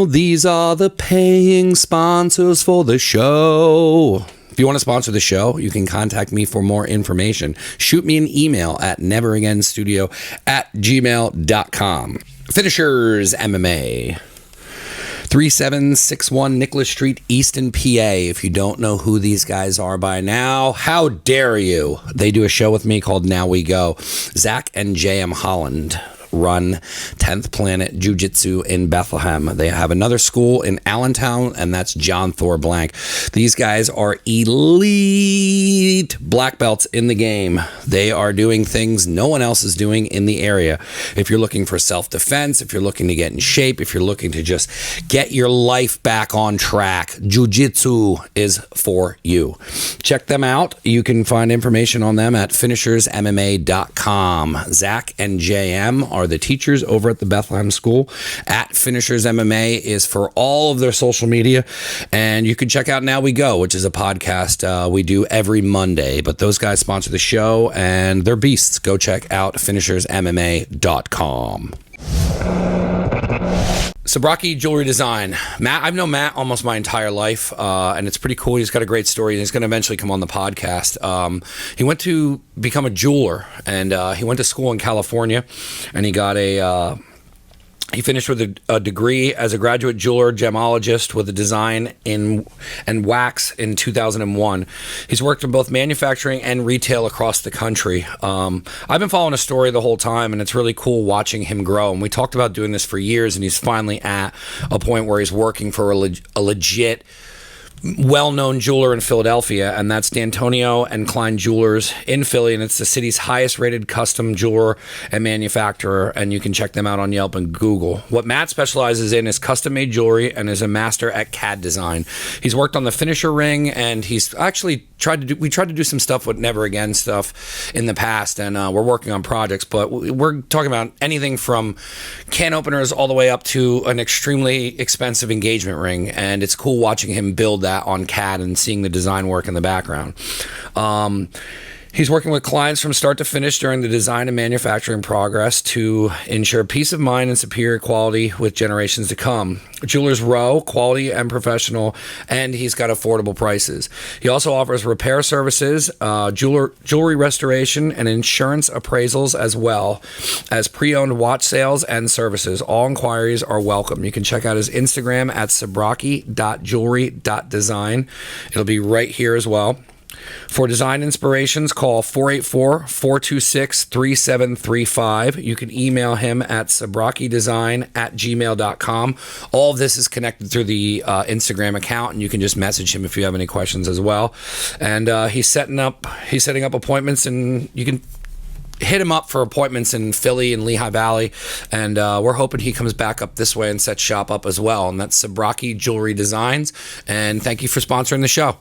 these are the paying sponsors for the show. If you want to sponsor the show, you can contact me for more information. Shoot me an email at neveragainstudio@gmail.com. Finishers MMA. 3761 Nicholas Street, Easton, PA. If you don't know who these guys are by now, how dare you? They do a show with me called Now We Go. Zach and J.M. Holland run 10th Planet Jiu-Jitsu in Bethlehem. They have another school in Allentown, and that's John Thor Blank. These guys are elite black belts in the game. They are doing things no one else is doing in the area. If you're looking for self-defense, if you're looking to get in shape, if you're looking to just get your life back on track, Jiu-Jitsu is for you. Check them out. You can find information on them at finishersmma.com. Zach and JM are the teachers over at the Bethlehem School. At Finishers MMA is for all of their social media. And you can check out Now We Go, which is a podcast we do every Monday. But those guys sponsor the show, and they're beasts. Go check out finishersmma.com. Sbrocchi Jewelry Design. Matt, I've known Matt almost my entire life, and it's pretty cool. He's got a great story, and he's going to eventually come on the podcast. He went to become a jeweler, and he went to school in California, and he got he finished with a degree as a graduate jeweler gemologist with a design in and wax in 2001. He's worked in both manufacturing and retail across the country. I've been following his story the whole time, and it's really cool watching him grow. And we talked about doing this for years, and he's finally at a point where he's working for a legit, well-known jeweler in Philadelphia, and that's D'Antonio and Klein Jewelers in Philly, and it's the city's highest-rated custom jeweler and manufacturer, and you can check them out on Yelp and Google. What Matt specializes in is custom-made jewelry and is a master at CAD design. He's worked on the finisher ring, and he's actually tried to do some stuff with Never Again stuff in the past, and we're working on projects, but we're talking about anything from can openers all the way up to an extremely expensive engagement ring, and it's cool watching him build that on CAD and seeing the design work in the background. He's working with clients from start to finish during the design and manufacturing progress to ensure peace of mind and superior quality with generations to come. Jewelers Row, quality and professional, and he's got affordable prices. He also offers repair services, jewelry restoration, and insurance appraisals, as well as pre-owned watch sales and services. All inquiries are welcome. You can check out his Instagram at sbarochie.jewelry.design. It'll be right here as well. For design inspirations, call 484-426-3735. You can email him at sbrocchiedesign@gmail.com. All of this is connected through the Instagram account, and you can just message him if you have any questions as well. And he's setting up appointments, and you can hit him up for appointments in Philly and Lehigh Valley, and we're hoping he comes back up this way and sets shop up as well. And that's Sbrocchi Jewelry Designs, and thank you for sponsoring the show.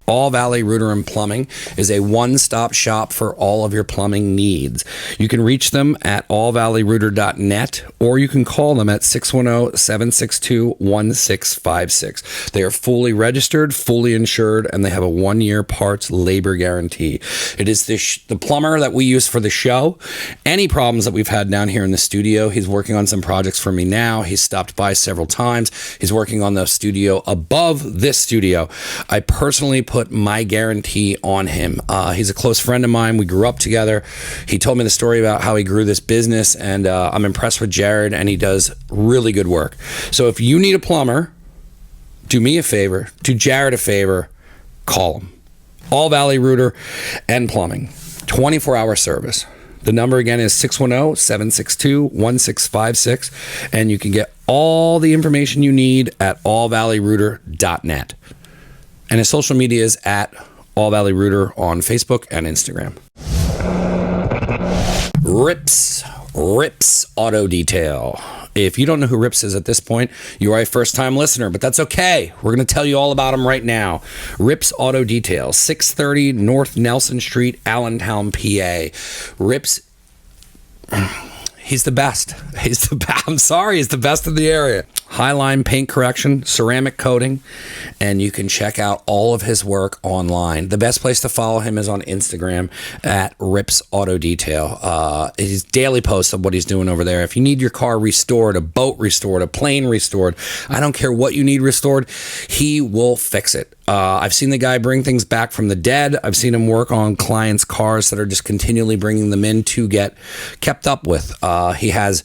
All Valley Rooter and Plumbing is a one-stop shop for all of your plumbing needs. You can reach them at allvalleyrooter.net, or you can call them at 610-762-1656. They are fully registered, fully insured, and they have a 1-year parts labor guarantee. It is the plumber that we use for the show. Any problems that we've had down here in the studio, he's working on some projects for me now. He's stopped by several times. He's working on the studio above this studio. I personally put my guarantee on him. He's a close friend of mine. We grew up together. He told me the story about how he grew this business, and I'm impressed with Jared, and he does really good work. So if you need a plumber, do me a favor, do Jared a favor, call him. All Valley Rooter and Plumbing, 24-hour service. The number again is 610-762-1656, and you can get all the information you need at allvalleyrooter.net. And his social media is at All Valley Rooter on Facebook and Instagram. Rips Auto Detail. If you don't know who Rips is at this point, you are a first-time listener, but that's okay. We're going to tell you all about him right now. Rips Auto Detail, 630 North Nelson Street, Allentown, PA. Rips, he's the best. He's the best in the area. Highline paint correction, ceramic coating, and you can check out all of his work online. The best place to follow him is on Instagram at Rips Auto Detail. His daily posts of what he's doing over there. If you need your car restored, a boat restored, a plane restored, I don't care what you need restored, he will fix it. I've seen the guy bring things back from the dead. I've seen him work on clients' cars that are just continually bringing them in to get kept up with. He has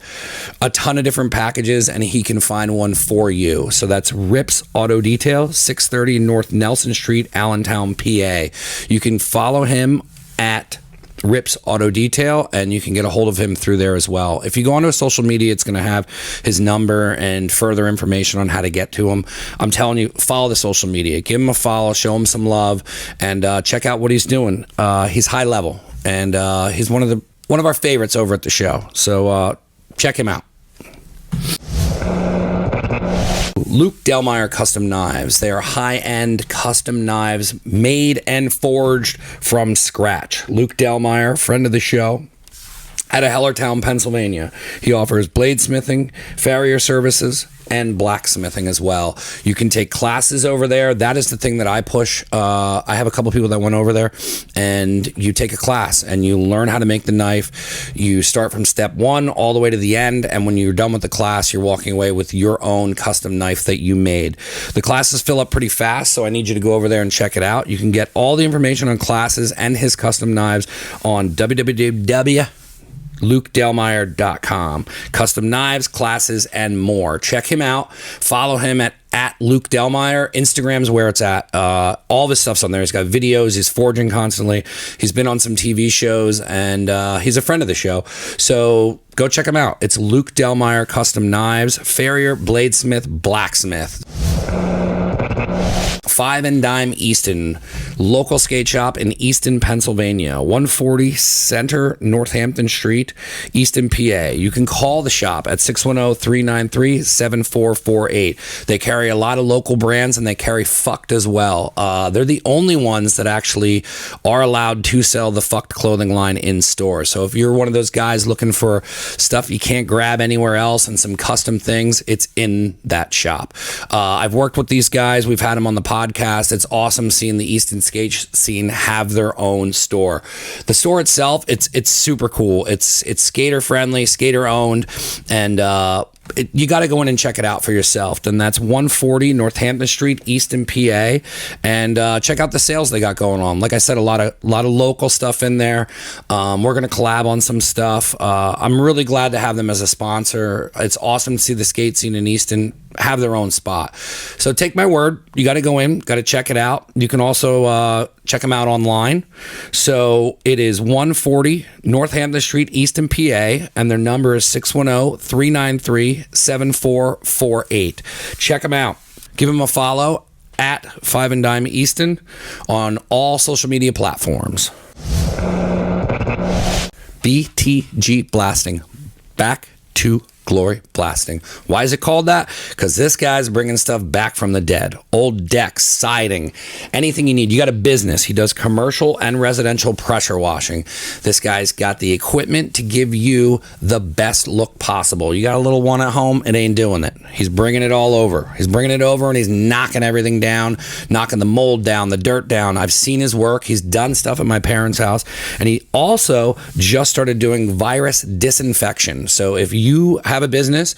a ton of different packages, and he can find one for you. So that's Rips Auto Detail, 630 North Nelson Street, Allentown, PA. You can follow him at Rips Auto Detail, and you can get a hold of him through there as well. If you go onto his social media, it's going to have his number and further information on how to get to him. I'm telling you, follow the social media, give him a follow, show him some love, and check out what he's doing. He's high level, and he's one of our favorites over at the show. So check him out. Luke Delmeyer Custom Knives. They are high-end custom knives made and forged from scratch. Luke Delmeyer, friend of the show, out of Hellertown, Pennsylvania. He offers bladesmithing, farrier services, and blacksmithing as well. You can take classes over there. That is the thing that I push. I have a couple people that went over there, and you take a class and you learn how to make the knife. You start from step one all the way to the end, and when you're done with the class, you're walking away with your own custom knife that you made. The classes fill up pretty fast, so I need you to go over there and check it out. You can get all the information on classes and his custom knives on www.lukedelmeyer.com. Custom knives, classes, and more. Check him out. Follow him at Luke Delmeyer. Instagram's where it's at. All of his stuff's on there. He's got videos. He's forging constantly. He's been on some TV shows, and he's a friend of the show. So go check him out. It's Luke Delmeyer Custom Knives, farrier, bladesmith, blacksmith. Five and Dime Easton, local skate shop in Easton, Pennsylvania, 140 Center Northampton Street, Easton, PA. You can call the shop at 610-393-7448. They carry a lot of local brands, and they carry Fucked as well. They're the only ones that actually are allowed to sell the Fucked clothing line in store. So if you're one of those guys looking for stuff you can't grab anywhere else and some custom things, it's in that shop. I've worked with these guys. We've had them on the podcast. It's awesome seeing the Easton skate scene have their own store. The store itself, it's super cool. It's skater friendly, skater owned, and you got to go in and check it out for yourself. And that's 140 Northampton Street, Easton, PA. And check out the sales they got going on. Like I said, a lot of local stuff in there. We're going to collab on some stuff. I'm really glad to have them as a sponsor. It's awesome to see the skate scene in Easton have their own spot. So take my word. You got to go in, got to check it out. You can also check them out online. So it is 140 Northampton Street, Easton, PA, and their number is 610-393-7448. Check them out. Give them a follow at Five and Dime Easton on all social media platforms. BTG Blasting. Back to Glory Blasting. Why is it called that? Because this guy's bringing stuff back from the dead. Old decks, siding, anything you need. You got a business. He does commercial and residential pressure washing. This guy's got the equipment to give you the best look possible. You got a little one at home, it ain't doing it. He's bringing it all over. He's bringing it over, and he's knocking everything down, knocking the mold down, the dirt down. I've seen his work. He's done stuff at my parents' house, and he also just started doing virus disinfection. So if you have a business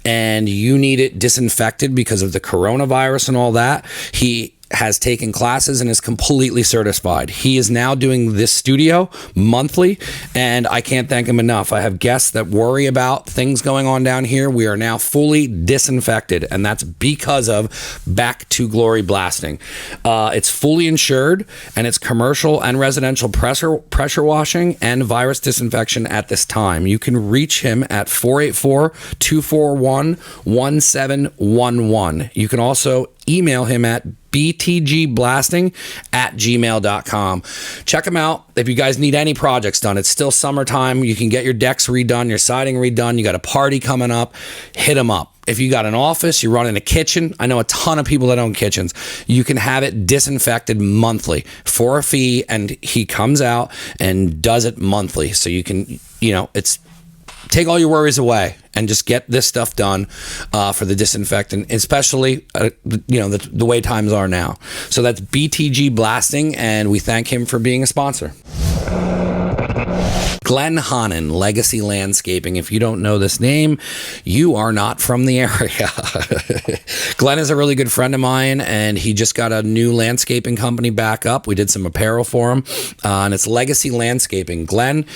and you need it disinfected because of the coronavirus and all that, he has taken classes and is completely certified. He is now doing this studio monthly, and I can't thank him enough. I have guests that worry about things going on down here. We are now fully disinfected, and that's because of Back to Glory Blasting. It's fully insured, and it's commercial and residential pressure washing and virus disinfection at this time. You can reach him at 484-241-1711. You can also email him at btgblasting@gmail.com. Check them out. If you guys need any projects done, it's still summertime. You can get your decks redone, your siding redone. You got a party coming up, hit them up. If you got an office, you're running a kitchen. I know a ton of people that own kitchens. You can have it disinfected monthly for a fee, and he comes out and does it monthly. So you can, it's take all your worries away and just get this stuff done for the disinfectant, especially the way times are now. So that's BTG Blasting, and we thank him for being a sponsor. Glenn Honan, Legacy Landscaping. If you don't know this name, you are not from the area. Glenn is a really good friend of mine, and he just got a new landscaping company back up. We did some apparel for him, and it's Legacy Landscaping. Glenn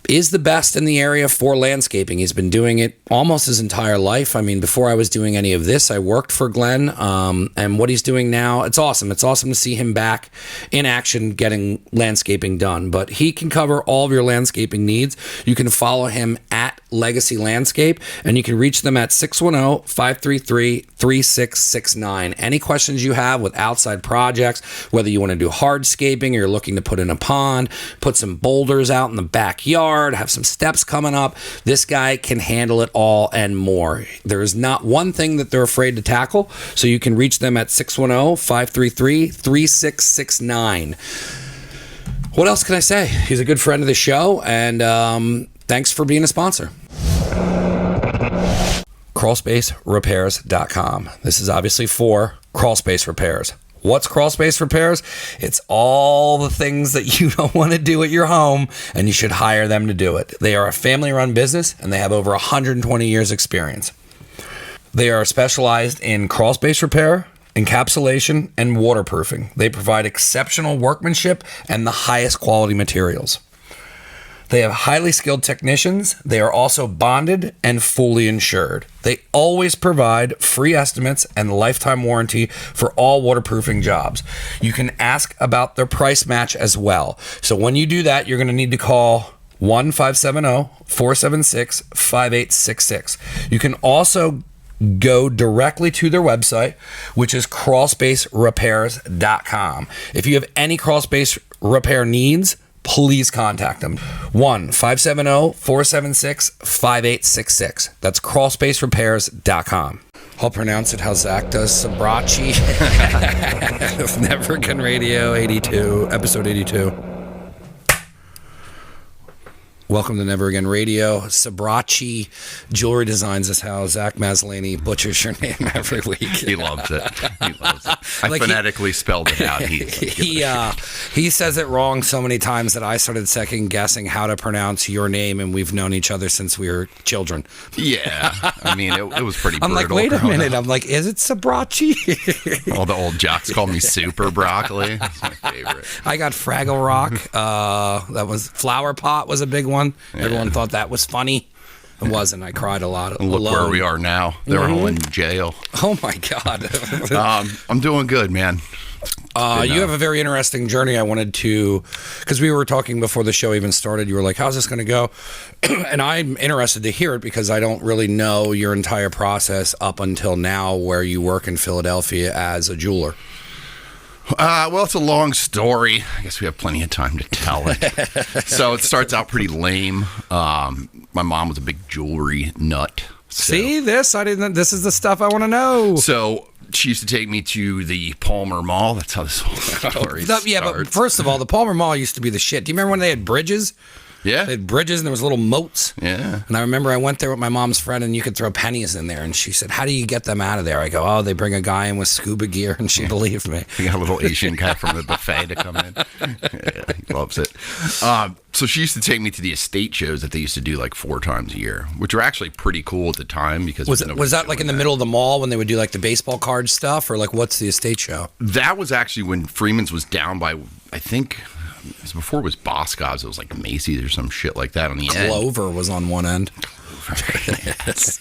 is the best in the area for landscaping. He's been doing it almost his entire life. I mean, before I was doing any of this, I worked for Glenn, and what he's doing now, it's awesome. It's awesome to see him back in action getting landscaping done. But he can cover all of your landscaping needs. You can follow him at Legacy Landscape, and you can reach them at 610-533-3669. Any questions you have with outside projects, whether you want to do hardscaping or you're looking to put in a pond, put some boulders out in the backyard, have some steps coming up, this guy can handle it all and more. There is not one thing that they're afraid to tackle, so you can reach them at 610-533-3669. What else can I say? He's a good friend of the show, and thanks for being a sponsor. Crawlspacerepairs.com. This is obviously for crawlspace repairs. What's crawlspace repairs? It's all the things that you don't want to do at your home, and you should hire them to do it. They are a family-run business, and they have over 120 years experience. They are specialized in crawlspace repair, encapsulation, and waterproofing. They provide exceptional workmanship and the highest quality materials. They have highly skilled technicians. They are also bonded and fully insured. They always provide free estimates and lifetime warranty for all waterproofing jobs. You can ask about their price match as well. So when you do that, you're going to need to call 1-570-476-5866. You can also go directly to their website, which is crawlspacerepairs.com. If you have any crawlspace repair needs, please contact them. 1-570-476-5866. That's crawlspacerepairs.com. I'll pronounce it how Zach does. Sbarochie. Never Again Radio 82, episode 82. Welcome to Never Again Radio. Sbarochie Jewelry Designs is how Zach Maslany butchers your name every week. He loves it. He loves it. I phonetically spelled it out. He says it wrong so many times that I started second guessing how to pronounce your name, and we've known each other since we were children. Yeah. I mean, it was pretty brutal. I'm like, wait a minute. I'm like, is it Sbarochie? All the old jocks call me Super Broccoli. That's my favorite. I got Fraggle Rock. That was Flower Pot was a big one. Yeah. Everyone thought that was funny. It wasn't. I cried a lot. And look where we are now. They're all in jail. Oh my God. I'm doing good, man. You have a very interesting journey. I wanted to, because we were talking before the show even started, you were like, how's this going to go? And I'm interested to hear it because I don't really know your entire process up until now where you work in Philadelphia as a jeweler. Well, it's a long story. I guess we have plenty of time to tell it. So it starts out pretty lame. My mom was a big jewelry nut. So. See this? This is the stuff I want to know. So she used to take me to the Palmer Mall. That's how this whole story starts. Yeah, but first of all, the Palmer Mall used to be the shit. Do you remember when they had bridges? Yeah. They had bridges and there was little moats. Yeah. And I remember I went there with my mom's friend and you could throw pennies in there. And she said, how do you get them out of there? I go, oh, they bring a guy in with scuba gear. And she believed me. You got a little Asian guy from the buffet to come in. Yeah, he loves it. So she used to take me to the estate shows that they used to do like 4 times a year, which were actually pretty cool at the time. Because was that like in the middle of the mall when they would do like the baseball card stuff? Or like what's the estate show? That was actually when Freeman's was down by, I think... It was before it was Boscov's. It was like Macy's or some shit like that on the end. Clover was on one end. Yes.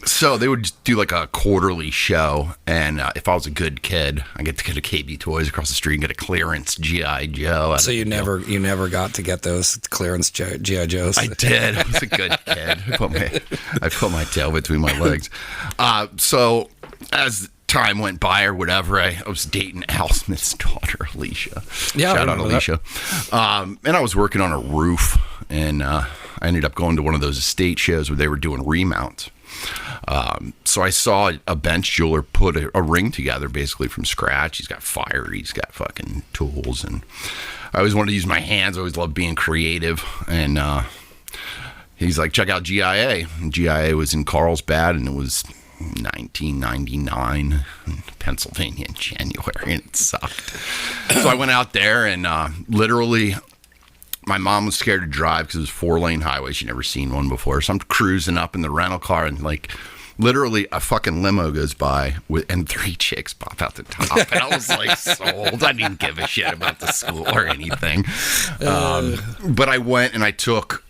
So they would just do like a quarterly show, and if I was a good kid, I get to go to KB Toys across the street and get a clearance G.I. Joe. So you never got to get those clearance G.I. Joes. I did. I was a good kid. I put my tail between my legs. So as time went by or whatever, I was dating Al Smith's daughter, Alicia. Yeah, shout out Alicia. And I was working on a roof, and I ended up going to one of those estate shows where they were doing remounts. So I saw a bench jeweler put a ring together basically from scratch. He's got fire, he's got fucking tools, and I always wanted to use my hands. I always loved being creative, and he's like, check out GIA. And GIA was in Carlsbad, and it was 1999 in Pennsylvania in January, and it sucked. So I went out there, and literally, my mom was scared to drive because it was 4-lane highway. She'd never seen one before. So I'm cruising up in the rental car, and like, literally a fucking limo goes by and 3 chicks pop out the top. And I was like, sold. I didn't give a shit about the school or anything. But I went and I took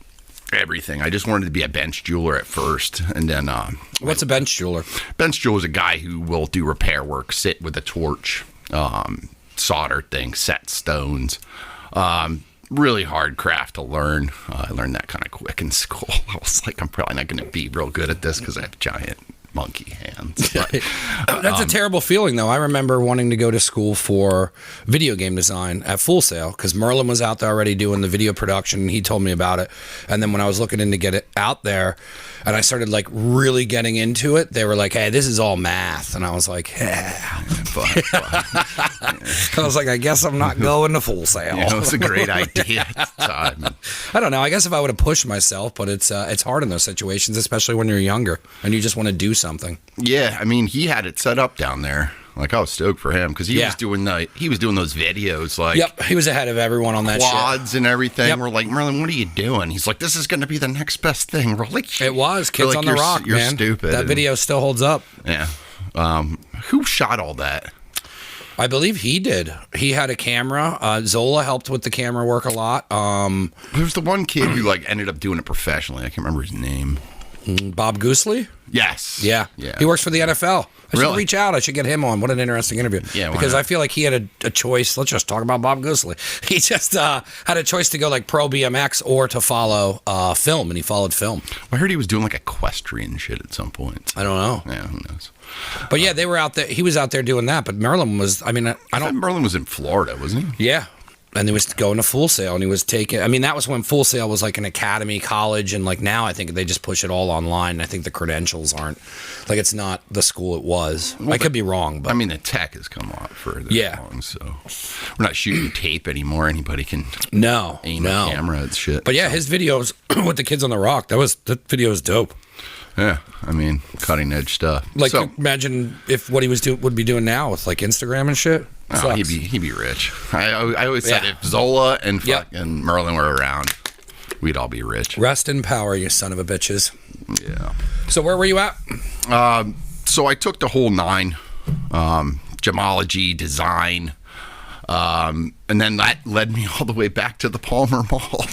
everything. I just wanted to be a bench jeweler at first. And then... What's a bench jeweler? Bench jeweler is a guy who will do repair work, sit with a torch, solder things, set stones. Really hard craft to learn. I learned that kind of quick in school. I was like, I'm probably not going to be real good at this because I have giant monkey hands. But, that's a terrible feeling, though. I remember wanting to go to school for video game design at Full Sail because Merlin was out there already doing the video production, and he told me about it. And then when I was looking in to get it out there, and I started like really getting into it, they were like, hey, this is all math. And I was like, yeah. I was like, I guess I'm not going to Full Sail. Yeah, it was a great idea at the time. I don't know. I guess if I would have pushed myself, but it's hard in those situations, especially when you're younger and you just want to do something. Yeah, I mean, he had it set up down there. Like, I was stoked for him because he was doing those videos. Like, yep, he was ahead of everyone on that quads shit. And everything. Yep. We're like, Merlin, what are you doing? He's like, this is going to be the next best thing. We're like, it was Kids like, on the Rock. You're man. stupid. That video still holds up. Yeah. Who shot all that? I believe he did. He had a camera. Zola helped with the camera work a lot. There's the one kid who like ended up doing it professionally. I can't remember his name. Bob Goosley? Yes. Yeah. He works for the NFL. I should Really? reach out. I should get him on. What an interesting interview. Yeah, because I feel like he had a choice. Let's just talk about Bob Goosley. He just had a choice to go like pro BMX or to follow film, and he followed film. I heard he was doing like equestrian shit at some point. I don't know. Yeah, who knows? But yeah, they were out there. He was out there doing that. But Merlin was, I mean, I thought Merlin was in Florida, wasn't he? Yeah. And he was going to Full Sail, and he was taking, I mean, that was when Full Sail was like an academy college, and like now I think they just push it all online. I think the credentials aren't, like it's not the school it was. Well, I could be wrong, but. I mean, the tech has come a lot further along, so we're not shooting tape anymore. Anybody can aim a camera at shit. But yeah, his videos with the Kids on the Rock, that video was dope. Yeah, I mean, cutting edge stuff. Like, imagine if what he would be doing now with like Instagram and shit. Oh, he'd be rich. I always said if Zola and fucking Merlin were around, we'd all be rich. Rest in power, you son of a bitches. Yeah. So where were you at? So I took the whole 9, gemology, design, and then that led me all the way back to the Palmer Mall.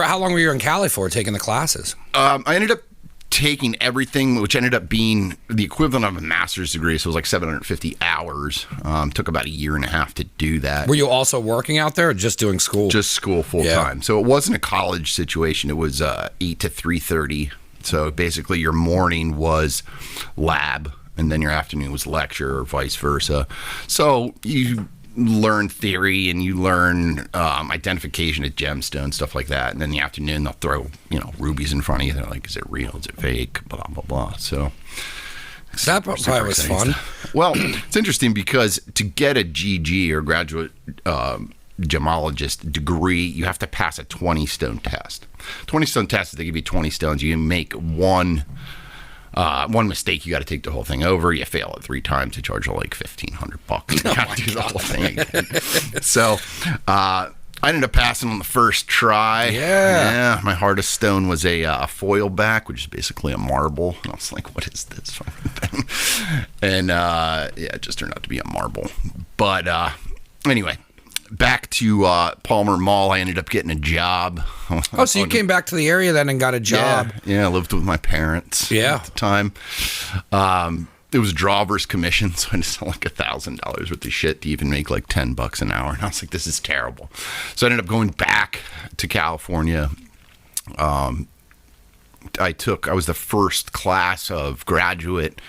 How long were you in Cali for, taking the classes? I ended up taking everything, which ended up being the equivalent of a master's degree, so it was like 750 hours. Took about a year and a half to do that. Were you also working out there or just doing school? Just school full time. So it wasn't a college situation. It was 8 to 3:30. So basically your morning was lab, and then your afternoon was lecture or vice versa. So you learn theory and you learn identification of gemstones, stuff like that. And then in the afternoon they'll throw, rubies in front of you. They're like, is it real? Is it fake? Blah, blah, blah. So that probably was fun. Well, it's interesting because to get a GG or graduate gemologist degree, you have to pass a 20-stone test. 20-stone test is they give you 20 stones. You make one mistake, you got to take the whole thing over. You fail it 3 times, they charge you like $1,500. You got to do the whole thing again. So I ended up passing on the first try. Yeah. My hardest stone was a foil back, which is basically a marble. And I was like, what is this fucking thing? And it just turned out to be a marble. But anyway, back to Palmer Mall. I ended up getting a job. Oh, so you came back to the area then and got a job? Yeah, I lived with my parents at the time. It was driver's commission, so I had to sell like $1,000 worth of shit to even make like $10 an hour. And I was like, this is terrible. So I ended up going back to California. I was the first class of graduate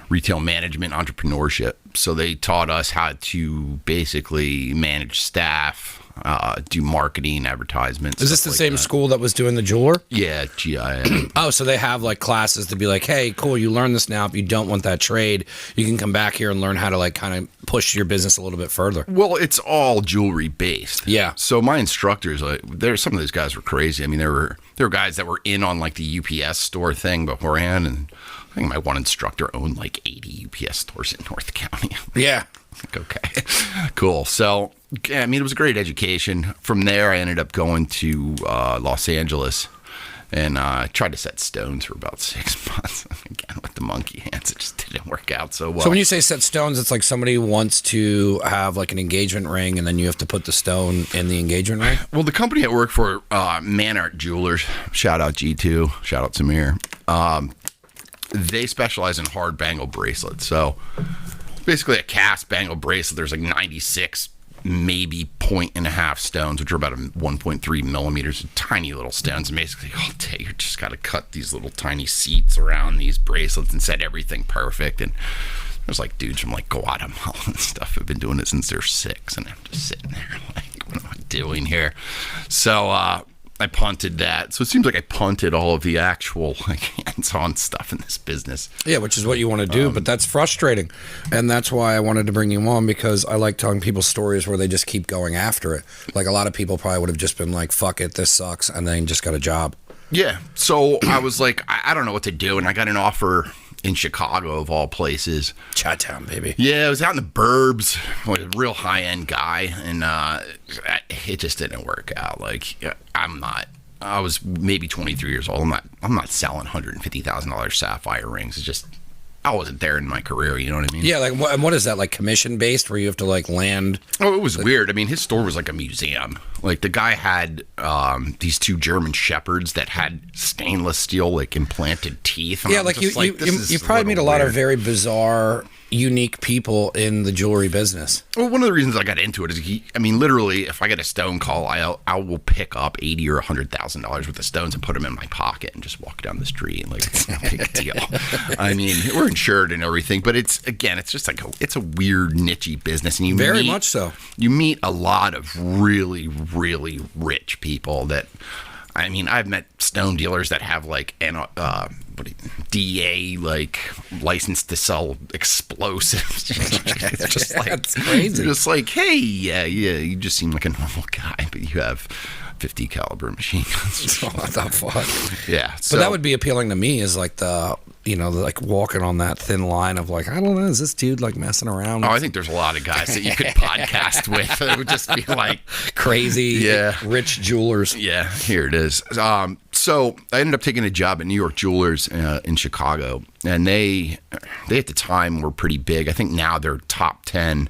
retail management entrepreneurship. So they taught us how to basically manage staff, do marketing, advertisements. Is this the stuff like same that. school that was doing the jeweler? Yeah, GIA. Oh, so they have like classes to be like, hey, cool, you learn this now. If you don't want that trade, you can come back here and learn how to like kind of push your business a little bit further. Well, it's all jewelry based. Yeah. So my instructors, some of those guys were crazy. I mean, there were guys that were in on like the UPS store thing beforehand, and I think my one instructor owned like 80 UPS stores in North County. Yeah. Like, okay, cool. So, yeah, I mean, it was a great education. From there, I ended up going to Los Angeles and tried to set stones for about 6 months. Again, with the monkey hands, it just didn't work out so well. So when you say set stones, it's like somebody wants to have like an engagement ring, and then you have to put the stone in the engagement ring? Well, the company I work for, Man Art Jewelers, shout out G2, shout out Samir, they specialize in hard bangle bracelets. So basically a cast bangle bracelet, there's like 96 maybe 1.5 stones, which are about 1.3 millimeters, tiny little stones. And basically all day you just got to cut these little tiny seats around these bracelets and set everything perfect. And there's like dudes from like Guatemala and stuff have been doing it since they're 6, and I'm just sitting there like, what am I doing here? So I punted that. So it seems like I punted all of the actual like hands-on stuff in this business. Yeah, which is what you want to do, but that's frustrating. And that's why I wanted to bring you on, because I like telling people stories where they just keep going after it. Like a lot of people probably would have just been like, fuck it, this sucks, and then just got a job. Yeah. So I was like, I don't know what to do. And I got an offer in Chicago, of all places. Chi-town, baby. Yeah, I was out in the burbs with a real high-end guy, and it just didn't work out. Like, I was maybe 23 years old. I'm not selling $150,000 sapphire rings. It's just, I wasn't there in my career, you know what I mean? Yeah, like what is that, like commission-based, where you have to like land? Oh, it was weird. I mean, his store was like a museum. Like, the guy had these 2 German shepherds that had stainless steel, like, implanted teeth. And Yeah, like you probably meet a lot of very bizarre, unique people in the jewelry business. Well, one of the reasons I got into it is literally, if I get a stone call, I will pick up $80,000 or $100,000 worth of stones and put them in my pocket and just walk down the street. Like, it's no big deal. I mean, we're insured and everything, but it's just like it's a weird niche-y business, and Very much so. You meet a lot of really, really rich people that, I mean, I've met stone dealers that have like DA like license to sell explosives. It's just like, that's crazy. Just like, hey, yeah, you just seem like a normal guy, but you have 50 caliber machine guns. What the fuck? Yeah, But that would be appealing to me, is like like walking on that thin line of like, I don't know, is this dude like messing around? Oh, I think there's a lot of guys that you could podcast with. It would just be like crazy, rich jewelers. Yeah, here it is. So I ended up taking a job at New York Jewelers in Chicago, and they at the time were pretty big. I think now they're top 10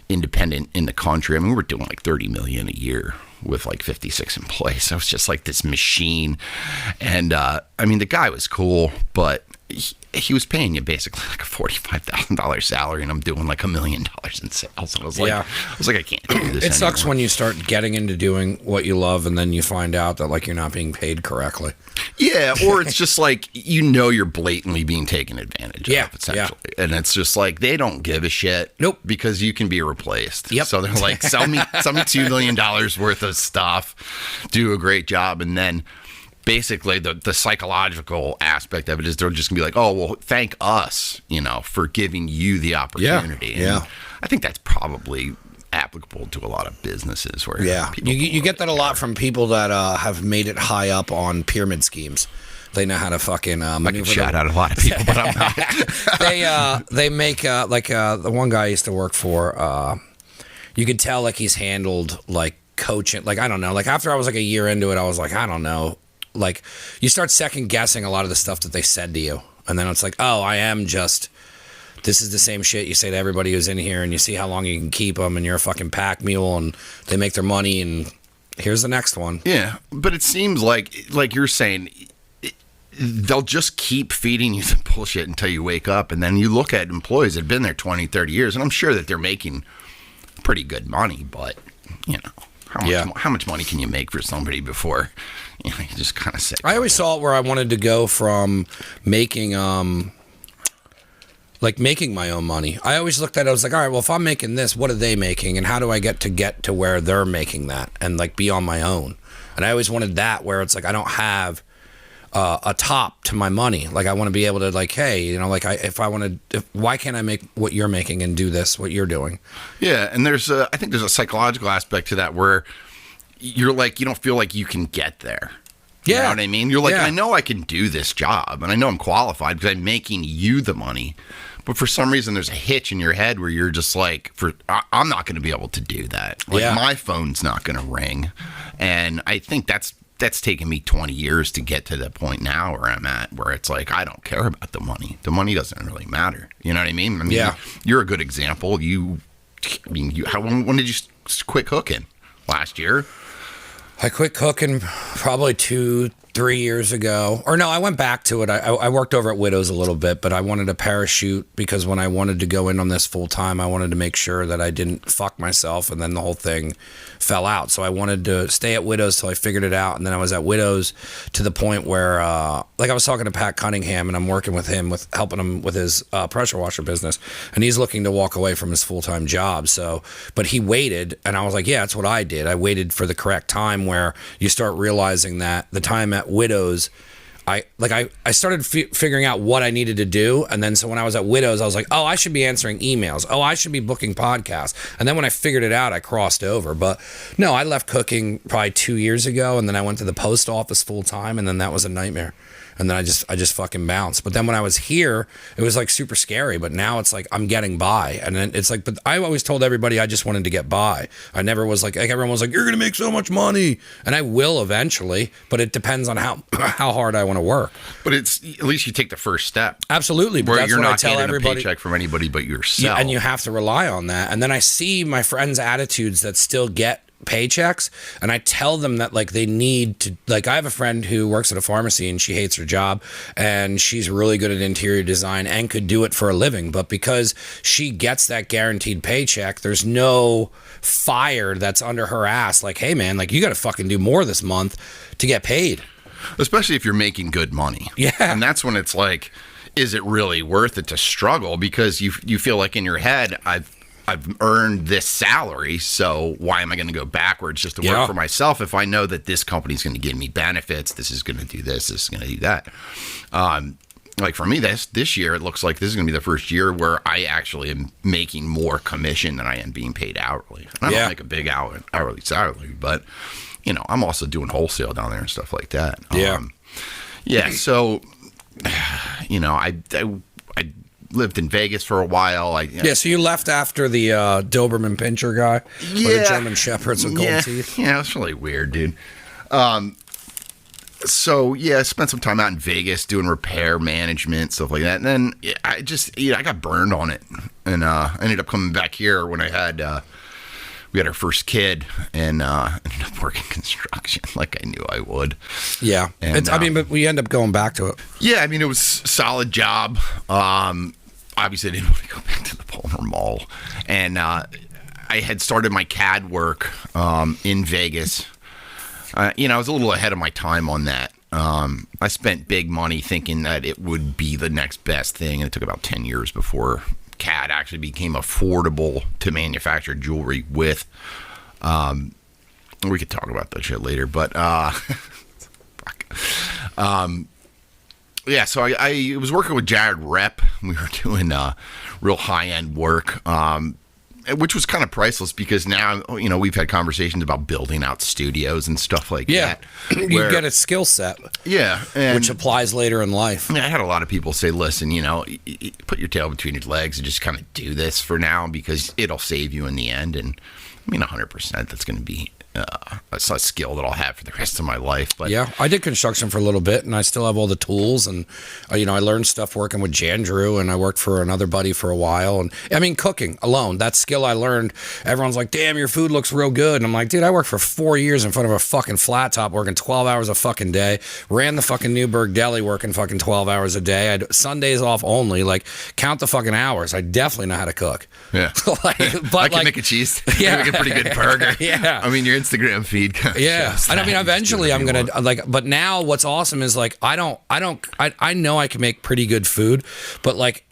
independent in the country. I mean, we were doing like $30 million a year with like 56 employees. So it was just like this machine. And I mean, the guy was cool, but he was paying you basically like a $45,000 salary, and I'm doing like $1 million in sales. And I was like, I can't do this. It sucks when you start getting into doing what you love, and then you find out that like you're not being paid correctly. Yeah, or it's just like, you're blatantly being taken advantage of, essentially. Yeah. And it's just like, they don't give a shit. Nope. Because you can be replaced. Yep. So they're like, sell me $2 million worth of stuff, do a great job, and then basically the psychological aspect of it is they're just gonna be like, oh, well, thank us, for giving you the opportunity. Yeah. And I think that's probably applicable to a lot of businesses where you get that a lot from people that have made it high up on pyramid schemes. They know how to fucking maneuver. I could shout out a lot of people, but I'm not. They make the one guy I used to work for. You could tell like he's handled like coaching. Like, I don't know. Like, after I was like a year into it, I was like, I don't know. Like, you start second guessing a lot of the stuff that they said to you, and then it's like, oh, this is the same shit you say to everybody who's in here, and you see how long you can keep them, and you're a fucking pack mule, and they make their money, and here's the next one. Yeah, but it seems like you're saying, they'll just keep feeding you the bullshit until you wake up, and then you look at employees that have been there 20, 30 years, and I'm sure that they're making pretty good money, but, how much money can you make for somebody before you just kind of say? I always saw it where I wanted to go from making like making my own money. I always looked at it, I was like, all right, well, if I'm making this, what are they making? And how do I get to where they're making that and like be on my own? And I always wanted that where it's like, I don't have a top to my money. Like I want to be able to like, hey, you know, like why can't I make what you're making and do this, what you're doing? Yeah. And I think there's a psychological aspect to that where you're like, you don't feel like you can get there. You know what I mean? You're like, I know I can do this job and I know I'm qualified because I'm making you the money. But for some reason, there's a hitch in your head where you're just like, I'm not going to be able to do that. Like my phone's not going to ring. And I think that's taken me 20 years to get to the point now where I'm at, where it's like, I don't care about the money. The money doesn't really matter. You know what I mean? I mean, you're a good example. When did you quit cooking? Last year? I quit cooking probably 2-3 years ago. Or no, I went back to it. I worked over at Widow's a little bit, but I wanted to parachute because when I wanted to go in on this full time, I wanted to make sure that I didn't fuck myself and then the whole thing fell out. So I wanted to stay at Widow's till I figured it out. And then I was at Widow's to the point where, like I was talking to Pat Cunningham and I'm working with him, with helping him with his pressure washer business. And he's looking to walk away from his full-time job. So, but he waited and I was like, yeah, that's what I did. I waited for the correct time where you start realizing that the time at Widow's, I started figuring out what I needed to do. And then so when I was at Widow's, I was like, oh, I should be answering emails. Oh, I should be booking podcasts. And then when I figured it out, I crossed over. But no, I left cooking probably 2 years ago. And then I went to the post office full time. And then that was a nightmare. And then I just fucking bounced. But then when I was here, it was like super scary. But now it's like I'm getting by. And then it's like, but I always told everybody I just wanted to get by. I never was like everyone was like, you're going to make so much money. And I will eventually. But it depends on how hard I want to work. But it's at least you take the first step. Absolutely. But where that's you're what not I tell getting everybody. A paycheck from anybody but yourself. Yeah, and you have to rely on that. And then I see my friends' attitudes that still get paychecks, and I tell them that like they need to, like I have a friend who works at a pharmacy and she hates her job and she's really good at interior design and could do it for a living, but because she gets that guaranteed paycheck, there's no fire that's under her ass like, hey man, like you got to fucking do more this month to get paid, especially if you're making good money. And that's when it's like, is it really worth it to struggle? Because you feel like in your head, I've earned this salary, so why am I going to go backwards just to work for myself if I know that this company's going to give me benefits, this is going to do this is going to do that. Like for me, this year, it looks like this is going to be the first year where I actually am making more commission than I am being paid hourly. I don't make a big hourly salary, but, you know, I'm also doing wholesale down there and stuff like that. So, you know, I lived in Vegas for a while. So you left after the Doberman Pinscher guy? Or the German Shepherds with gold teeth? Yeah, it's really weird, dude. So, I spent some time out in Vegas doing repair management, stuff like that. And then I got burned on it. And I ended up coming back here when we had our first kid and ended up working construction like I knew I would. Yeah. And, but we end up going back to it. Yeah, I mean, it was a solid job. Obviously, I didn't want to go back to the Palmer Mall. And I had started my CAD work in Vegas. I was a little ahead of my time on that. I spent big money thinking that it would be the next best thing. And it took about 10 years before CAD actually became affordable to manufacture jewelry with. We could talk about that shit later. But, so I was working with Jared Rep. We were doing real high-end work, which was kind of priceless because now, you know, we've had conversations about building out studios and stuff like that. You get a skill set. Which applies later in life. I had a lot of people say, listen, you know, put your tail between your legs and just kind of do this for now because it'll save you in the end. And I mean, 100% that's going to be a skill that I'll have for the rest of my life. But I did construction for a little bit, and I still have all the tools. And I learned stuff working with Jandrew, and I worked for another buddy for a while. And I mean, cooking alone, that skill I learned. Everyone's like, "Damn, your food looks real good." And I'm like, "Dude, I worked for 4 years in front of a fucking flat top, working 12 hours a fucking day. Ran the fucking Newburgh Deli, working fucking 12 hours a day. I had Sundays off only. Like, count the fucking hours. I definitely know how to cook." Yeah, but I can make a cheese. Yeah, make a pretty good burger. Yeah, I mean, your Instagram feed. And I mean, eventually I'm gonna but now what's awesome is like I know I can make pretty good food, but like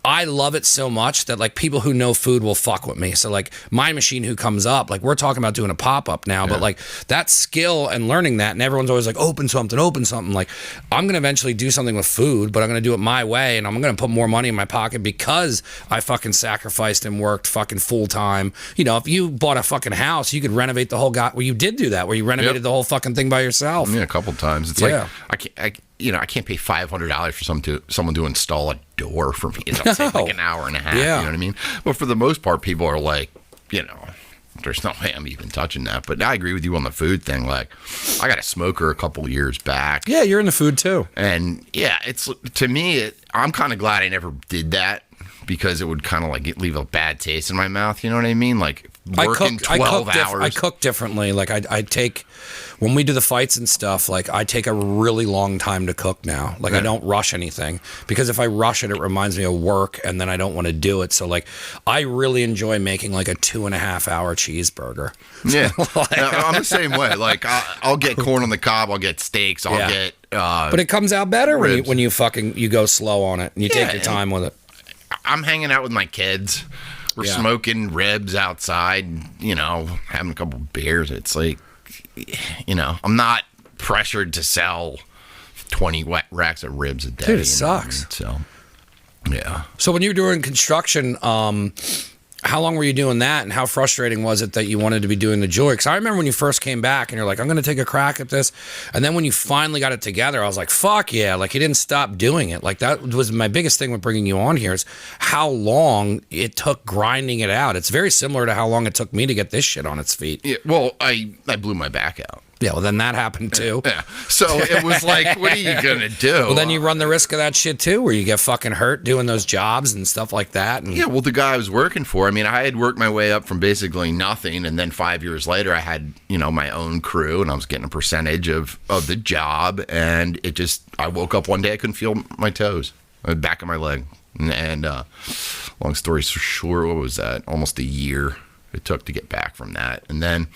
I love it so much that like people who know food will fuck with me. So like my machine who comes up, like we're talking about doing a pop-up now, but like that skill and learning that, and everyone's always like, open something. Like I'm going to eventually do something with food, but I'm going to do it my way, and I'm going to put more money in my pocket because I fucking sacrificed and worked fucking full time. You know, if you bought a fucking house, you could renovate the whole well, you did do that, where you renovated the whole fucking thing by yourself. Yeah, a couple times. It's like I can't pay $500 for someone to install a door for me. It'll take like an hour and a half. Yeah. You know what I mean? But for the most part, people are like, you know, there's no way I'm even touching that. But I agree with you on the food thing. Like, I got a smoker a couple years back. Yeah, you're in the food too. And yeah, it's to me, I'm kind of glad I never did that, because it would kind of like leave a bad taste in my mouth. You know what I mean? Like working 12 hours. I cook differently. Like I take, when we do the fights and stuff, like I take a really long time to cook now. Like I don't rush anything, because if I rush it, it reminds me of work, and then I don't want to do it. So like I really enjoy making like a 2.5 hour cheeseburger. Yeah, I'm the same way. Like I'll get corn on the cob, I'll get steaks, I'll get. But it comes out better when you go slow on it and you take your time with it. I'm hanging out with my kids. We're smoking ribs outside, you know, having a couple beers. It's like, you know, I'm not pressured to sell 20 wet racks of ribs a day. Dude, it sucks. So, yeah. So when you were doing construction, how long were you doing that, and how frustrating was it that you wanted to be doing the jewelry? Because I remember when you first came back and you're like, I'm going to take a crack at this. And then when you finally got it together, I was like, fuck yeah. Like, you didn't stop doing it. Like, that was my biggest thing with bringing you on here, is how long it took grinding it out. It's very similar to how long it took me to get this shit on its feet. Yeah, well, I blew my back out. Yeah, well, then that happened too. Yeah. So it was like, what are you going to do? Well, then you run the risk of that shit too, where you get fucking hurt doing those jobs and stuff like that. And yeah, well, the guy I was working for, I mean, I had worked my way up from basically nothing, and then 5 years later, I had, you know, my own crew, and I was getting a percentage of the job, and it just, I woke up one day, I couldn't feel my toes, the back of my leg. And long story short, what was that? Almost a year it took to get back from that. And then,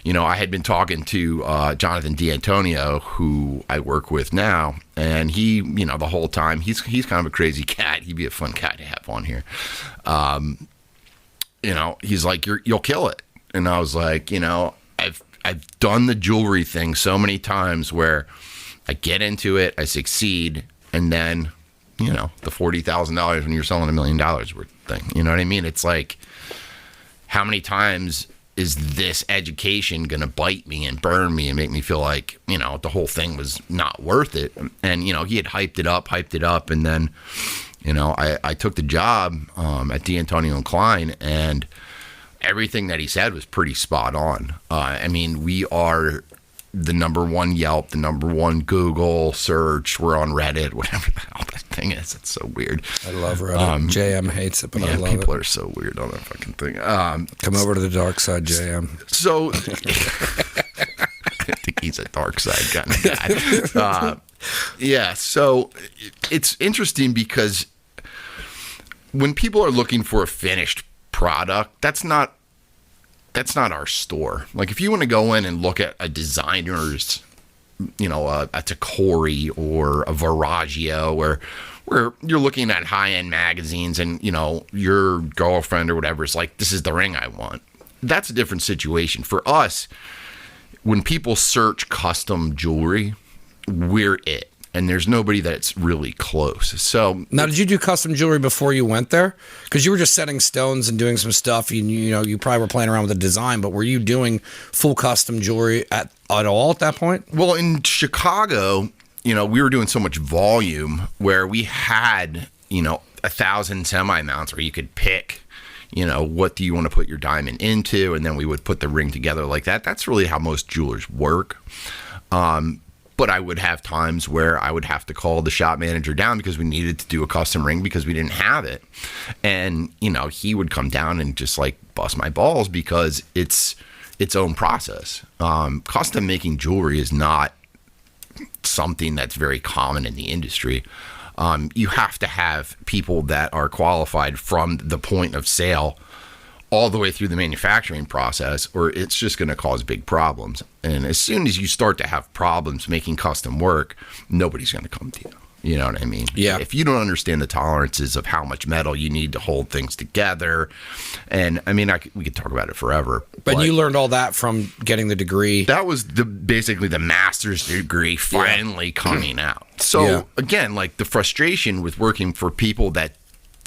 you know, I had been talking to Jonathan D'Antonio, who I work with now, and he, you know, the whole time, he's kind of a crazy cat. He'd be a fun cat to have on here. You know, he's like, you'll kill it. And I was like, you know, I've done the jewelry thing so many times where I get into it, I succeed, and then, you know, the $40,000 when you're selling $1 million worth thing. You know what I mean? It's like, how many times is this education going to bite me and burn me and make me feel like, you know, the whole thing was not worth it? And, you know, he had hyped it up. And then, you know, I took the job at D'Antonio & Klein, and everything that he said was pretty spot on. I mean, we are the #1 Yelp, the #1 Google search. We're on Reddit, whatever the hell that thing is. It's so weird. I love Reddit. JM hates it, but I love it. People are so weird on that fucking thing. Come over to the dark side, JM. So, I think he's a dark side kind of guy. Yeah, so it's interesting because when people are looking for a finished product, that's not our store. Like, if you want to go in and look at a designer's, you know, a Tacori or a Verragio, where you're looking at high-end magazines and, you know, your girlfriend or whatever is like, this is the ring I want. That's a different situation. For us, when people search custom jewelry, we're it. And there's nobody that's really close. So now, did you do custom jewelry before you went there? Because you were just setting stones and doing some stuff. You know, you probably were playing around with the design, but were you doing full custom jewelry at all at that point? Well, in Chicago, you know, we were doing so much volume where we had, you know, 1,000 semi-mounts where you could pick, you know, what do you want to put your diamond into, and then we would put the ring together like that. That's really how most jewelers work. But I would have times where I would have to call the shop manager down because we needed to do a custom ring because we didn't have it. And, you know, he would come down and just like bust my balls because it's its own process. Custom making jewelry is not something that's very common in the industry. You have to have people that are qualified from the point of sale all the way through the manufacturing process, or it's just going to cause big problems. And as soon as you start to have problems making custom work, nobody's going to come to you. You know what I mean? Yeah. If you don't understand the tolerances of how much metal you need to hold things together, and I mean, we could talk about it forever. But you learned all that from getting the degree. That was basically the master's degree finally coming out. So again, like the frustration with working for people that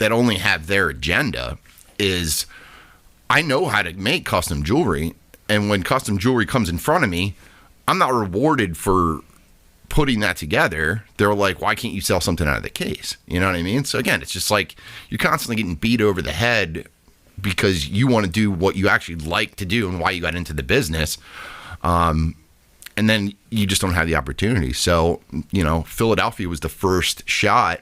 only have their agenda is, I know how to make custom jewelry, and when custom jewelry comes in front of me, I'm not rewarded for putting that together. They're like, why can't you sell something out of the case? You know what I mean? So again, it's just like you're constantly getting beat over the head because you want to do what you actually like to do and why you got into the business. And then you just don't have the opportunity. So, you know, Philadelphia was the first shot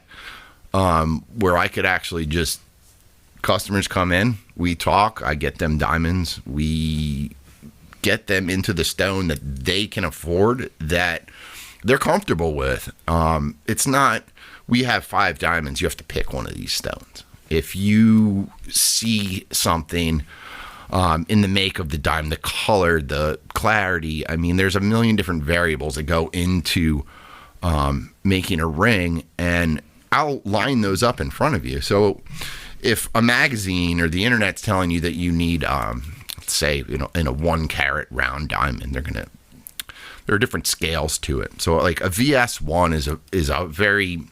where I could actually just, customers come in, we talk, I get them diamonds, we get them into the stone that they can afford, that they're comfortable with. It's not, we have 5 diamonds, you have to pick one of these stones. If you see something in the make of the diamond, the color, the clarity, I mean, there's a million different variables that go into making a ring, and I'll line those up in front of you. So if a magazine or the internet's telling you that you need, say, you know, in a 1 carat round diamond, there are different scales to it. So like a VS1 is a very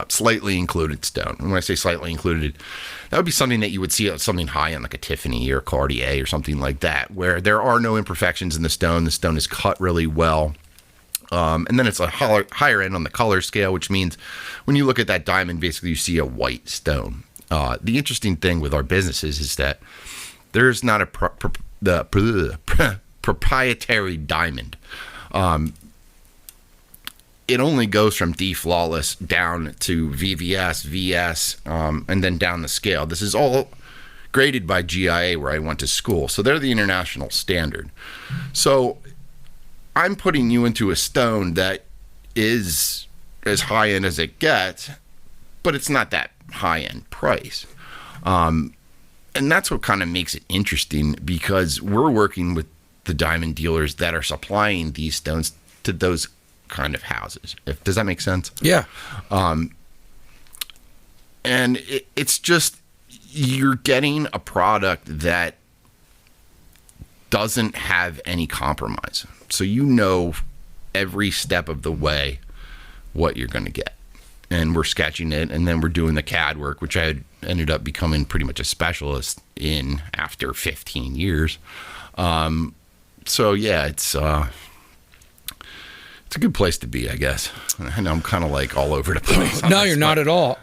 slightly included stone. And when I say slightly included, that would be something that you would see something high on, like a Tiffany or Cartier or something like that, where there are no imperfections in the stone. The stone is cut really well. And then it's a higher end on the color scale, which means when you look at that diamond, basically you see a white stone. The interesting thing with our businesses is that there's not a proprietary diamond. It only goes from D flawless down to VVS, VS, and then down the scale. This is all graded by GIA, where I went to school. So they're the international standard. So I'm putting you into a stone that is as high end as it gets, but it's not that high end price. And that's what kind of makes it interesting, because we're working with the diamond dealers that are supplying these stones to those kind of houses. Does that make sense? Yeah. And it's just, you're getting a product that doesn't have any compromise. So you know every step of the way what you're going to get. And we're sketching it, and then we're doing the CAD work, which I had ended up becoming pretty much a specialist in after 15 years. So yeah, it's a good place to be, I guess. I know I'm kind of like all over the place. No, you're not at all.